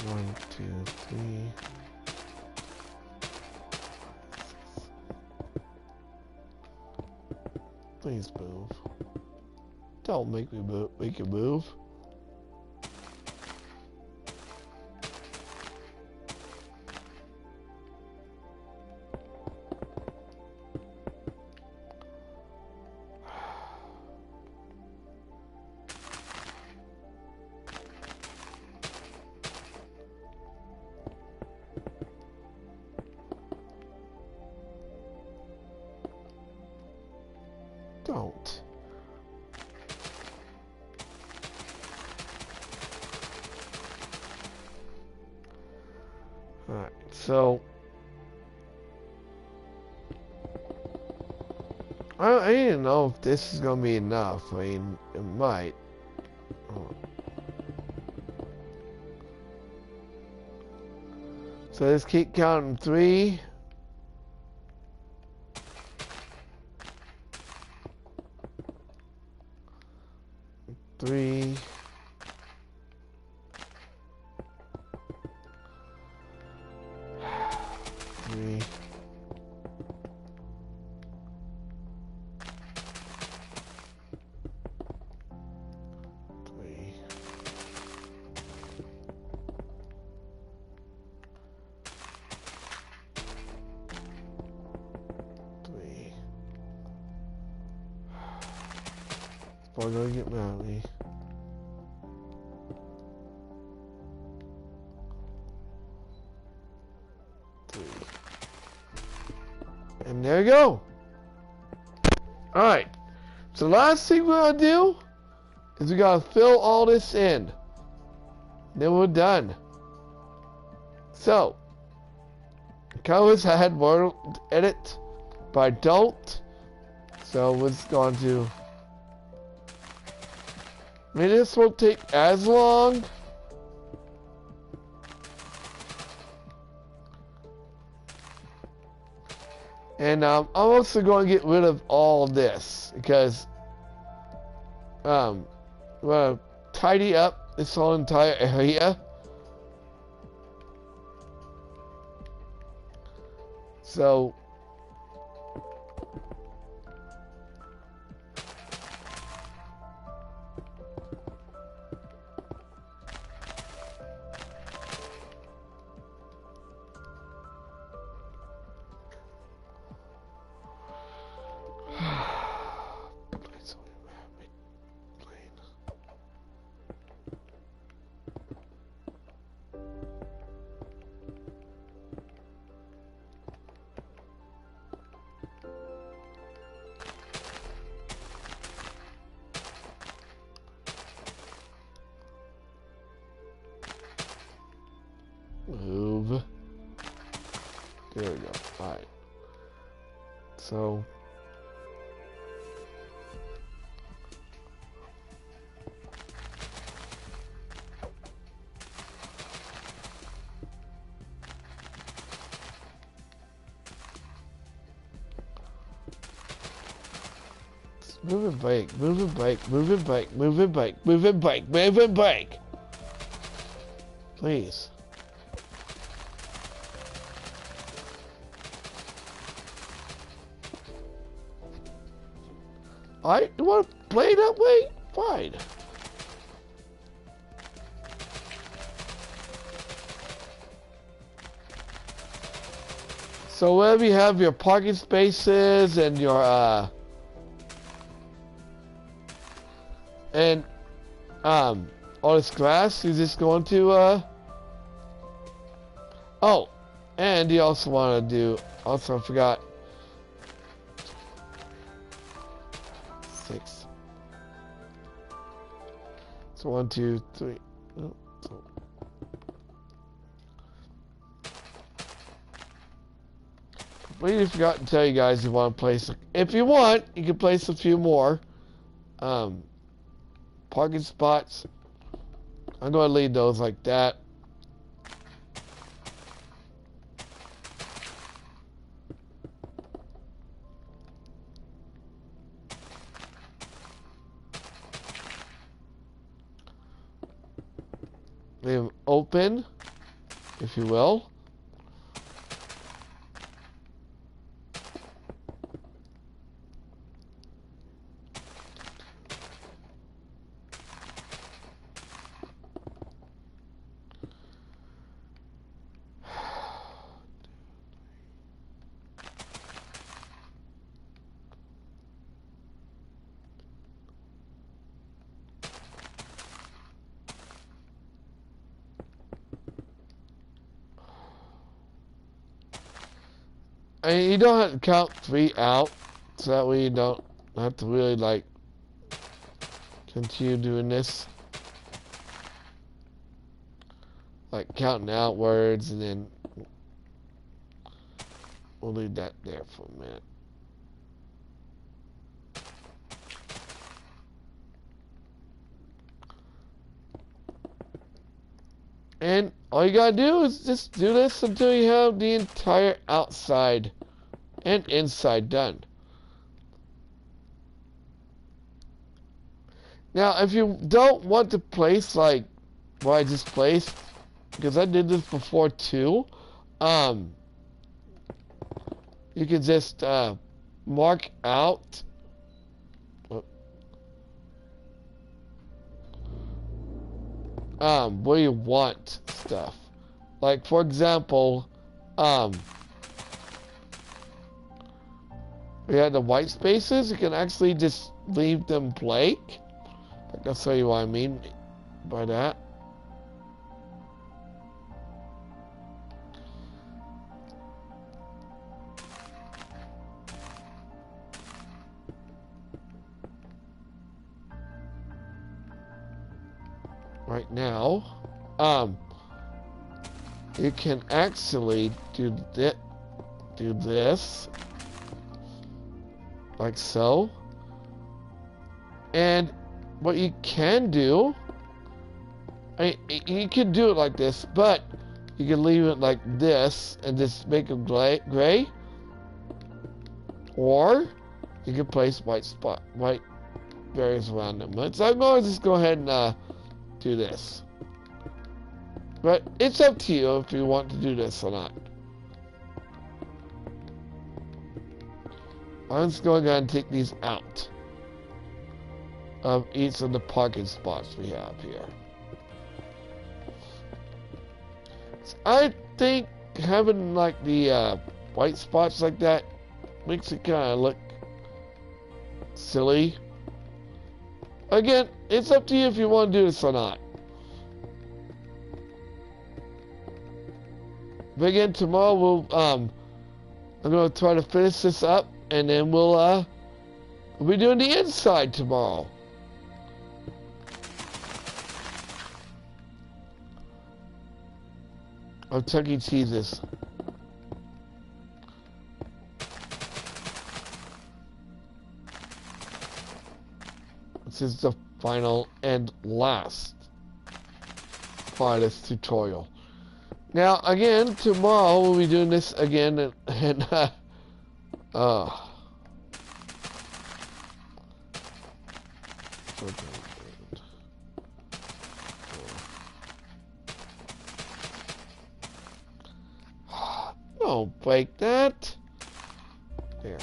One, two, three. Please move. Don't make me move. Make it move. Don't. Alright, so I didn't know if this is gonna be enough. I mean, it might. Oh. So let's keep counting. 3, 3. 3. 3. 3. Boy, gonna get mad at me. And there you go. Alright. So the last thing we're gonna do is we gotta fill all this in. Then we're done. So I wish I had more to edit, but I don't. So we're just going to. Maybe this won't take as long. And I'm also going to get rid of all this because I'm going to tidy up this whole entire area. So move. There we go. Alright. So move it back, move it back, move it back, move it back, move it back, move it back. Please. You want to play that way? Fine. So wherever you have your parking spaces and your all this grass, you're just going to oh, and you also want to do, also I forgot, 6. So 1, 2, 3. Oh, so. Completely forgot to tell you guys you want to place. If you want, you can place a few more parking spots. I'm going to leave those like that. Leave them open, if you will. I mean, you don't have to count 3 out, so that way you don't have to really, like, continue doing this. Like, counting outwards, and then we'll leave that there for a minute. And all you gotta do is just do this until you have the entire outside and inside done. Now, if you don't want to place like what I just placed, because I did this before too, you can just mark out where you want stuff. Like for example, we had the white spaces. You can actually just leave them blank. I'll show you what I mean by that. Right now, you can actually do this like so, and what you can do, you can do it like this, but you can leave it like this and just make it gray, or you can place white barriers around them. So I'm going to just go ahead and do this. But it's up to you if you want to do this or not. I'm just going to go ahead and take these out of each of the parking spots we have here. So I think having like the white spots like that makes it kind of look silly. Again, it's up to you if you want to do this or not. But again, tomorrow we'll I'm gonna try to finish this up, and then we'll be doing the inside tomorrow. Of Chuck E. Cheese's. This is the final and last part of this tutorial. Now, again, tomorrow we'll be doing this again, and don't break that. There.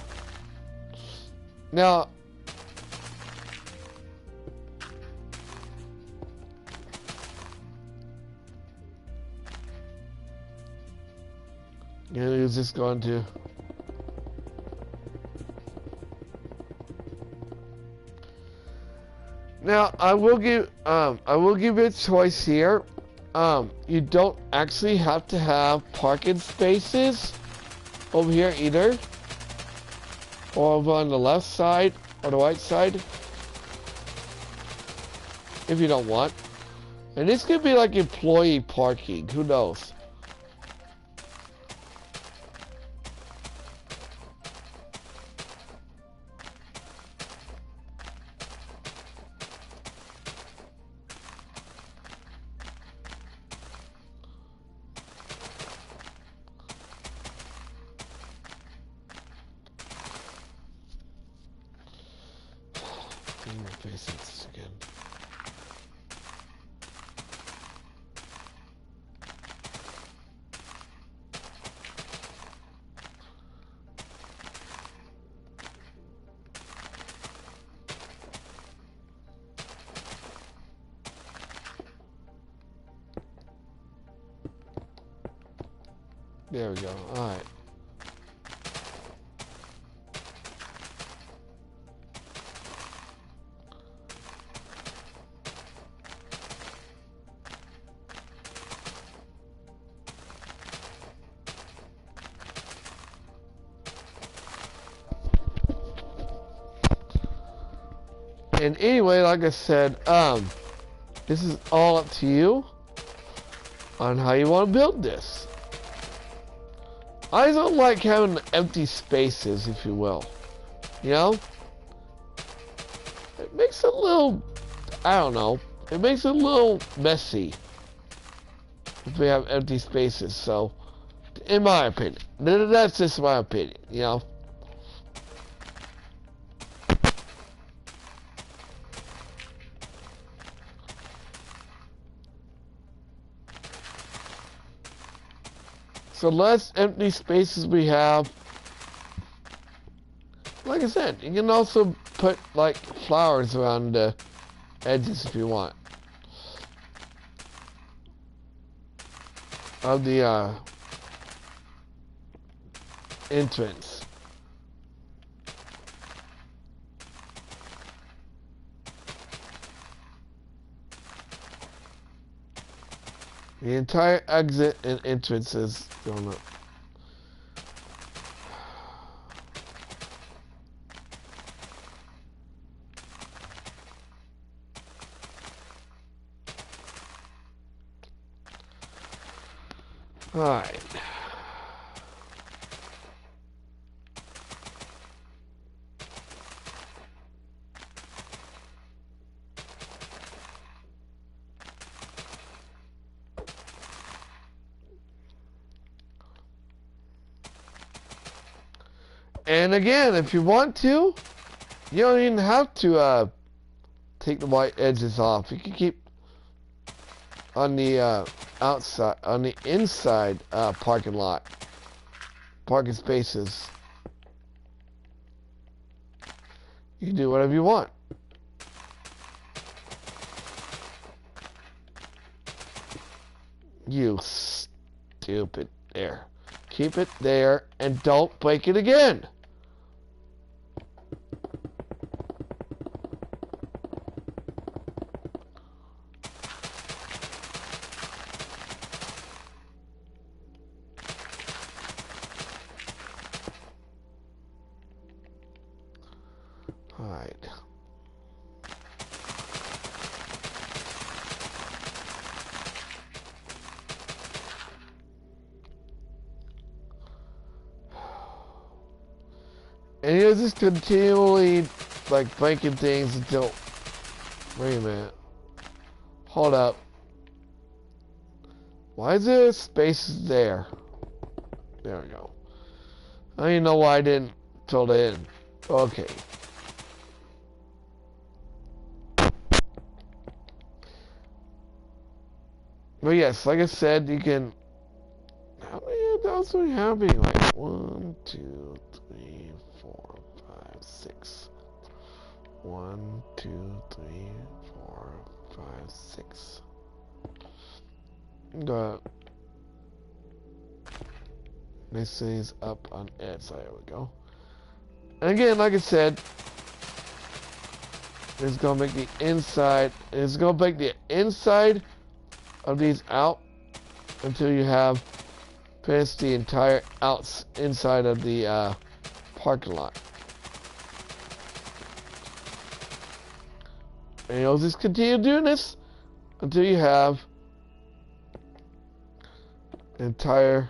Now, is this going to? Now I will give you a choice here. You don't actually have to have parking spaces over here either, or over on the left side or the right side, if you don't want. And this could be like employee parking. Who knows? Again. There we go. All right. And anyway, like I said, this is all up to you on how you want to build this. I don't like having empty spaces, if you will. You know? It makes it a little, I don't know, it makes it a little messy if we have empty spaces. So, in my opinion, that's just my opinion, you know? So less empty spaces we have. Like I said, you can also put like flowers around the edges if you want. Of the entrance. The entire exit and entrance is going up. Alright. And again, if you want to, you don't even have to take the white edges off. You can keep on the outside, on the inside parking lot, parking spaces. You can do whatever you want. You stupid. There. Keep it there and don't break it again. Alright. And you'll just continually, like, breaking things until... Wait a minute. Hold up. Why is there spaces there? There we go. I don't even know why I didn't fill it in. Okay. But yes, like I said, you can... How many of those are we having? Like, 1, 2, 3, 4, 5, 6. 1, 2, 3, 4, 5, 6. This is up on edge. So there we go. And again, like I said, it's gonna make the inside. It's gonna break the inside of these out until you have finished the entire inside of the parking lot. And you'll just continue doing this until you have an entire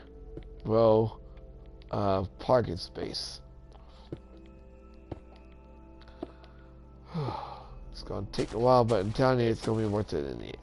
row of parking space. It's gonna take a while, but I'm telling you, it's gonna be worth it in the end.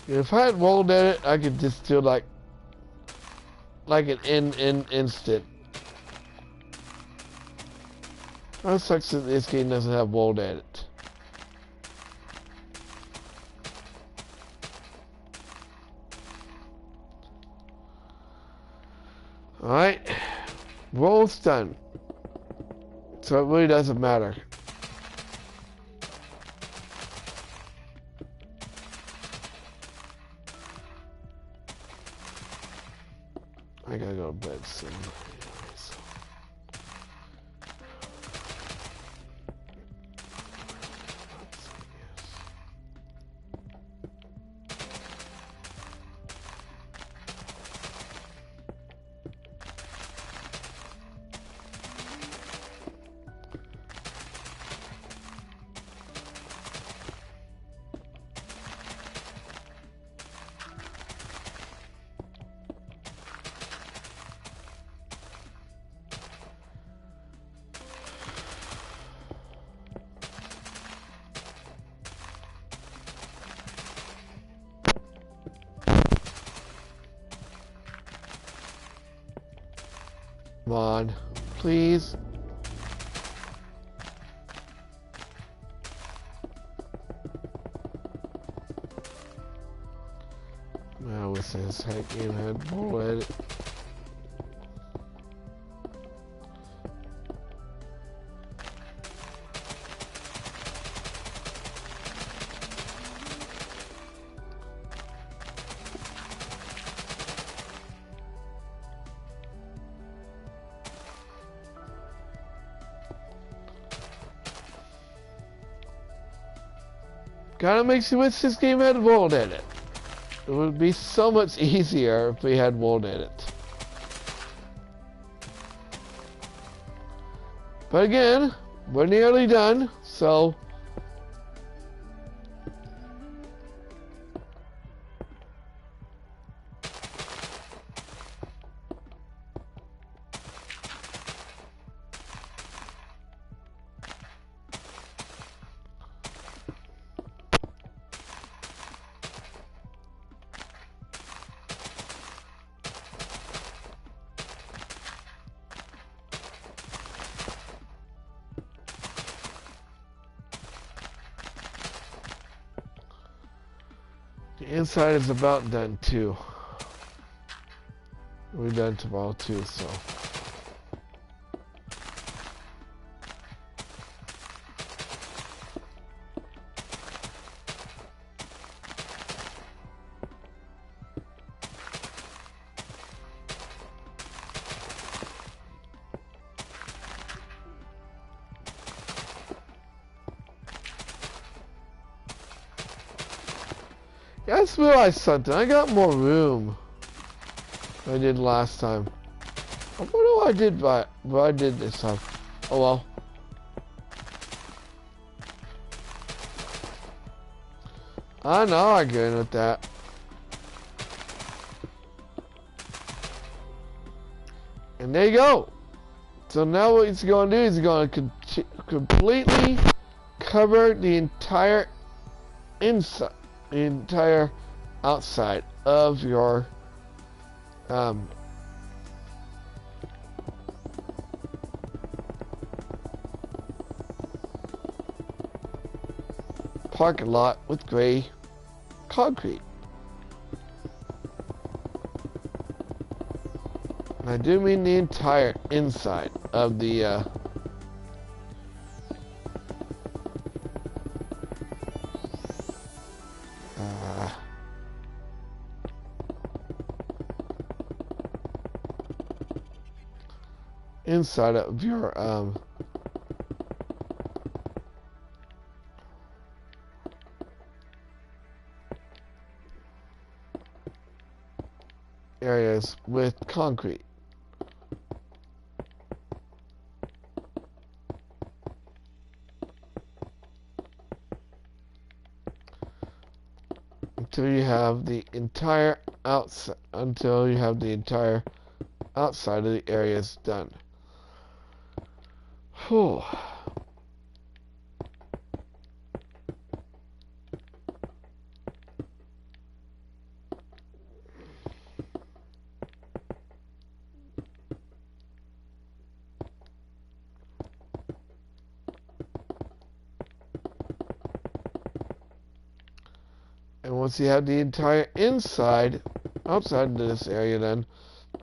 If I had rolled at it, I could just do like an instant. That sucks that this game doesn't have rolled at it. Alright. Roll's done. So it really doesn't matter. I gotta go to bed soon. Come on. Please. I wish this heck game had more edit. Kinda makes me wish this game had world edit. It would be so much easier if we had world edit. But again, we're nearly done, so the inside is about done too. We're done tomorrow too, so. Yeah, I just realized something. I got more room than I did last time. I wonder what I did this time. Oh well. I know I get in with that. And there you go. So now what he's going to do is he's going to completely cover the entire inside, the entire outside of your parking lot with gray concrete. And I do mean the entire inside of the inside of your areas with concrete. Until you have the entire outside, until you have the entire outside of the areas done. Whew. And once you have the entire inside, outside of this area done,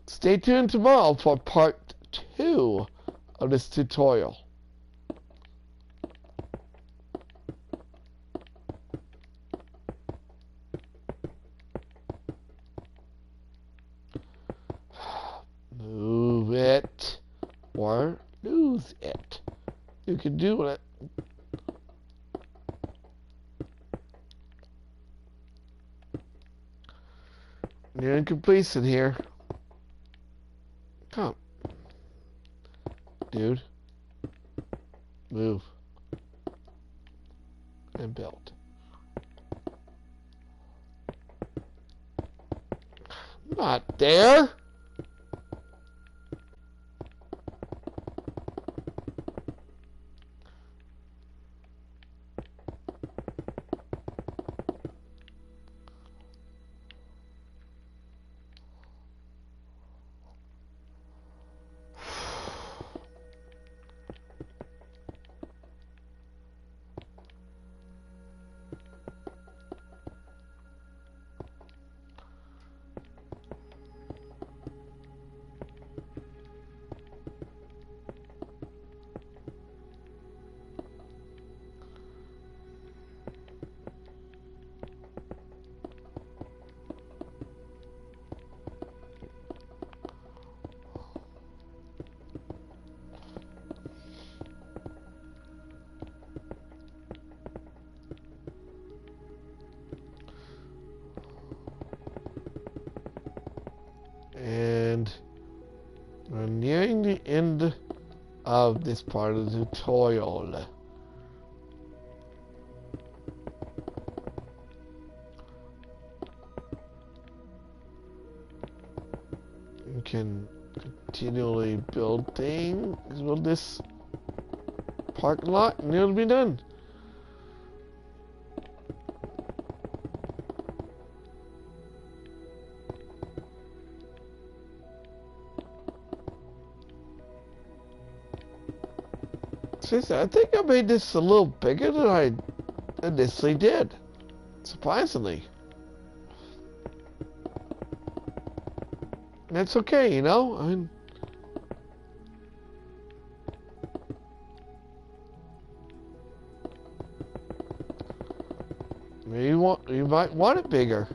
stay tuned tomorrow for part 2 of this tutorial. Move it or lose it. You can do it. Nearing completion here. Come. Dude. Move. And build. Not there. And we're nearing the end of this part of the tutorial. You can continually build things, build this parking lot, and it'll be done. Seriously, I think I made this a little bigger than I initially did. Surprisingly. That's okay, you know? I mean, maybe you might want it bigger.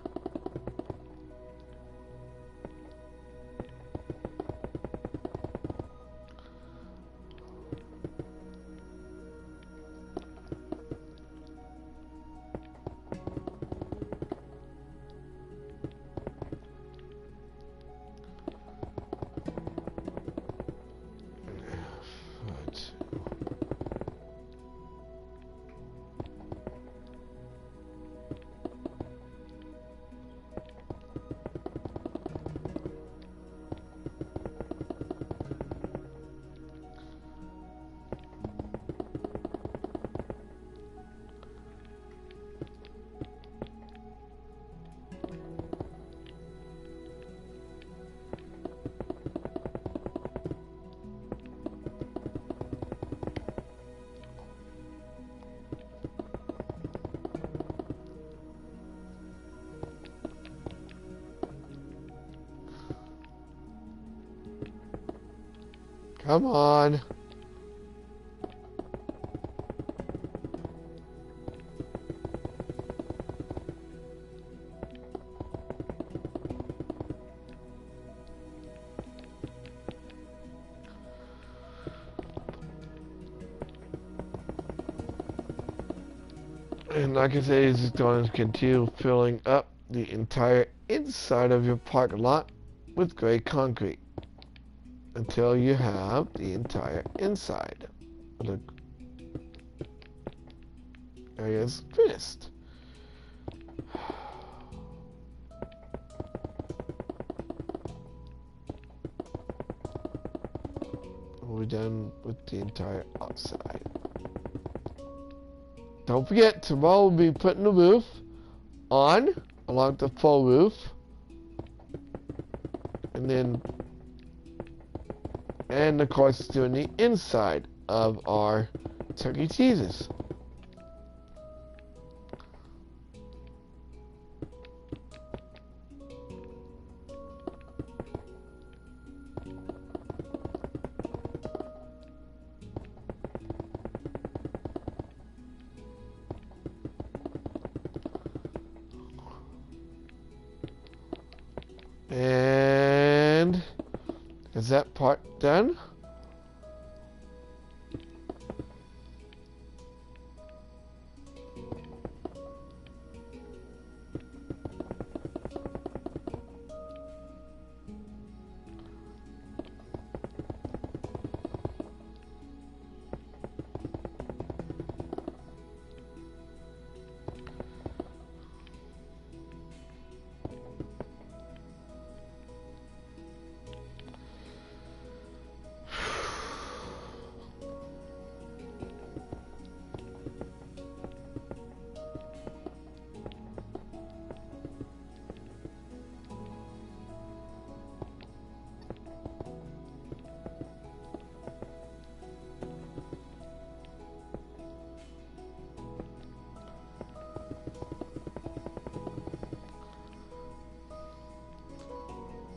Come on. And like I say, it's just going to continue filling up the entire inside of your parking lot with gray concrete until you have the entire inside of the areas finished. We're done with the entire outside. Don't forget, tomorrow we'll be putting the roof on, along the full roof. And of course, doing the inside of our turkey cheeses. And is that part done?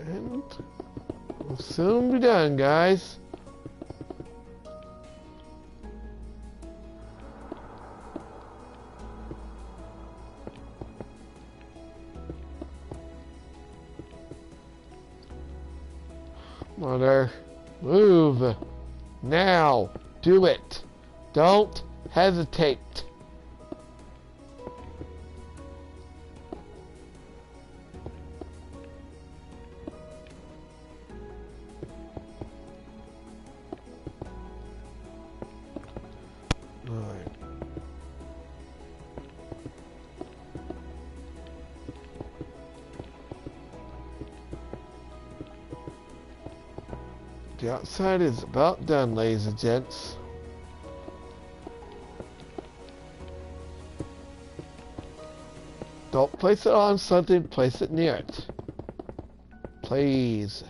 And we'll soon be done, guys. Mother, move. Now. Do it. Don't hesitate. The outside is about done, ladies and gents. Don't place it on something, place it near it. Please.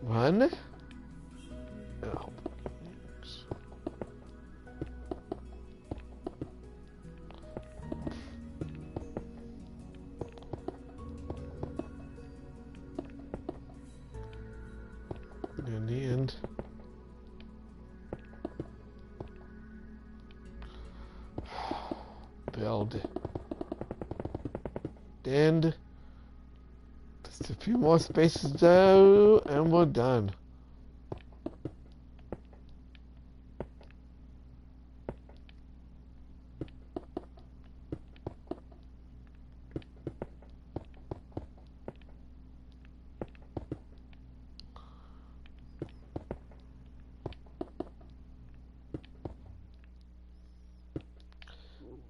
Run. Oh. In the end. Build. And just a few more spaces though, and we're done.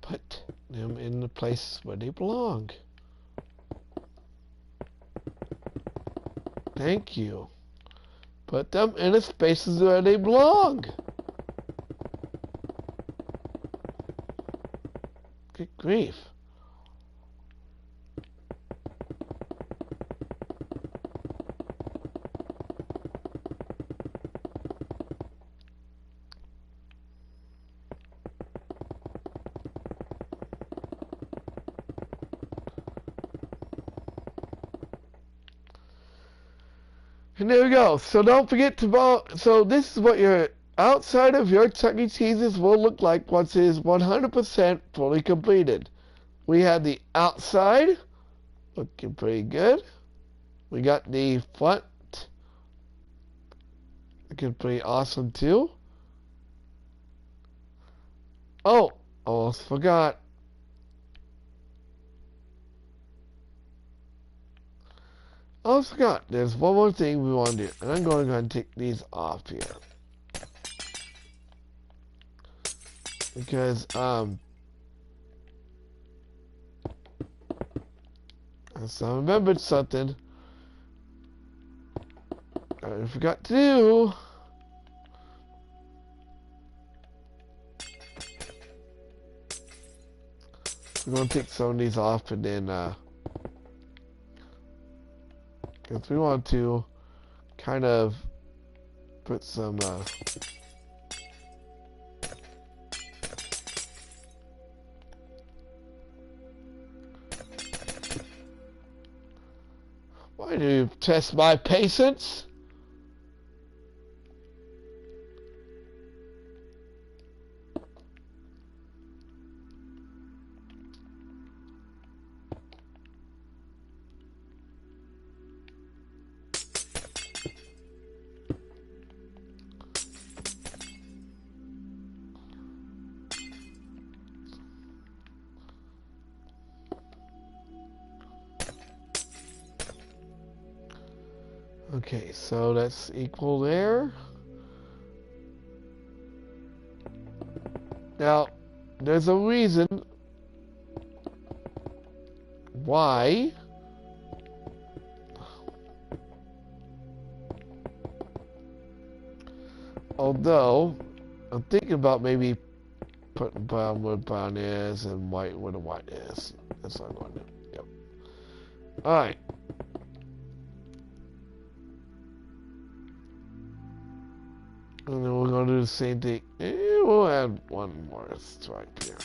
Put them in the place where they belong. Thank you. Put them in the spaces where they belong. Good grief. And there we go. So don't forget to so this is what your outside of your Chuck E. Cheese's will look like once it is 100% fully completed. We had the outside looking pretty good. We got the front looking pretty awesome too. Oh, almost forgot. Oh, I forgot. There's one more thing we want to do. And I'm going to go ahead and take these off here. Because, I remembered something I forgot to do. We're going to take some of these off and then, because we want to kind of put some why do you test my patience? Okay, so that's equal there. Now, there's a reason why although I'm thinking about maybe putting brown where brown is and white where the white is. That's what I'm going to do. Yep. Alright. And then we're going to do the same thing. We'll add one more stripe here.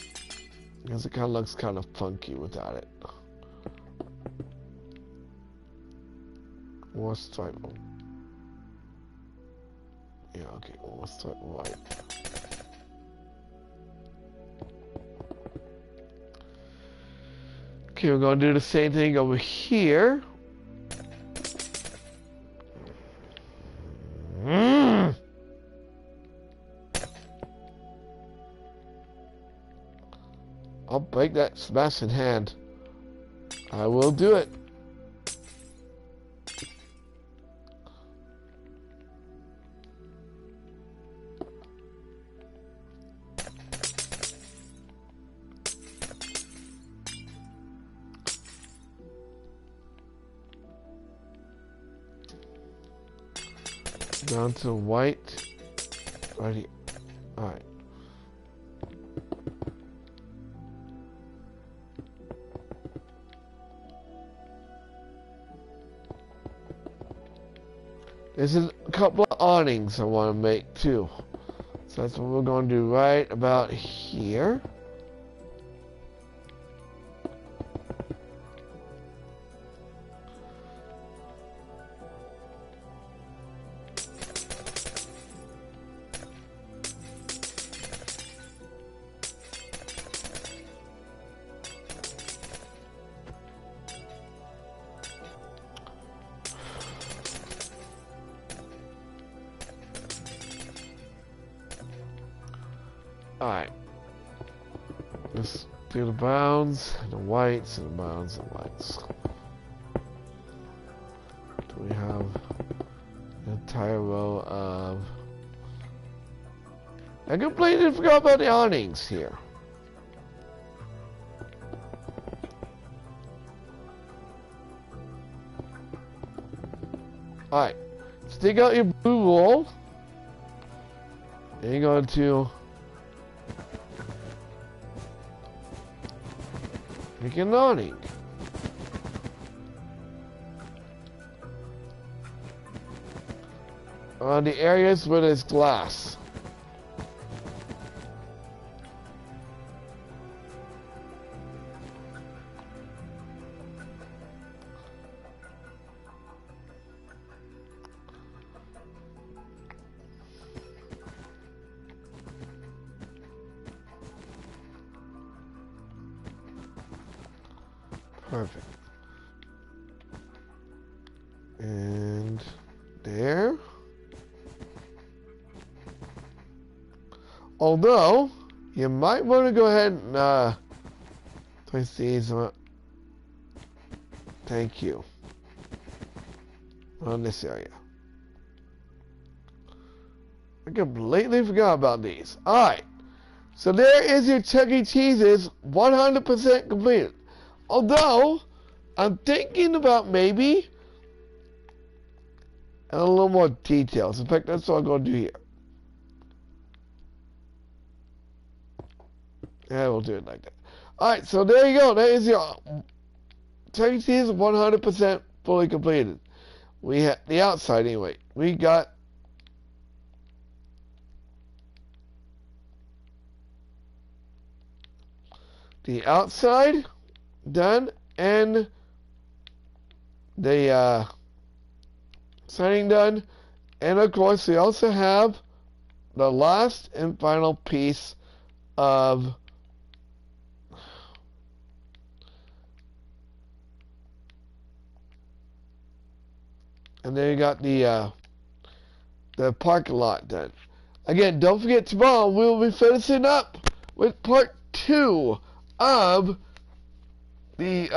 Because it kind of looks kind of funky without it. More stripe. Yeah, okay. More stripe white. Okay, we're going to do the same thing over here. I'll break that smashing hand. I will do it. Down to white. Alrighty. Alright. This is a couple of awnings I want to make too. So that's what we're going to do right about here. Alright. Let's do the browns, and the whites, and the browns, and whites. Do we have an entire row of... I completely forgot about the awnings here. Alright. Stick out your blue wool. And you're going to... make an awning. On the areas where there's glass. Perfect. And there. Although, you might want to go ahead and place these on. Thank you. On this area. I completely forgot about these. Alright. So there is your Chuck E. Cheese's 100% completed. Although, I'm thinking about maybe a little more details. In fact, that's what I'm going to do here. Yeah, we'll do it like that. Alright, so there you go. That is your Chuck E. Cheese 100% fully completed. We have the outside anyway. We got the outside done, and the siding done, and of course we also have the last and final piece of and then you got the parking lot done. Again, don't forget, tomorrow we'll be finishing up with part 2 of the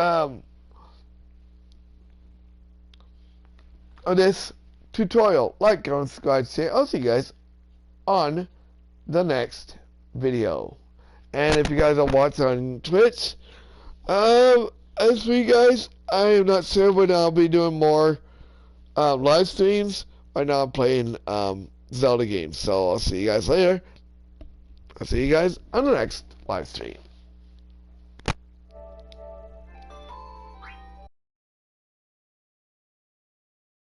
of this tutorial. Like, comment, subscribe, share. I'll see you guys on the next video. And if you guys are watching on Twitch, as for you guys, I am not sure when I'll be doing more live streams. Right now I'm playing Zelda games. So I'll see you guys later. I'll see you guys on the next live stream.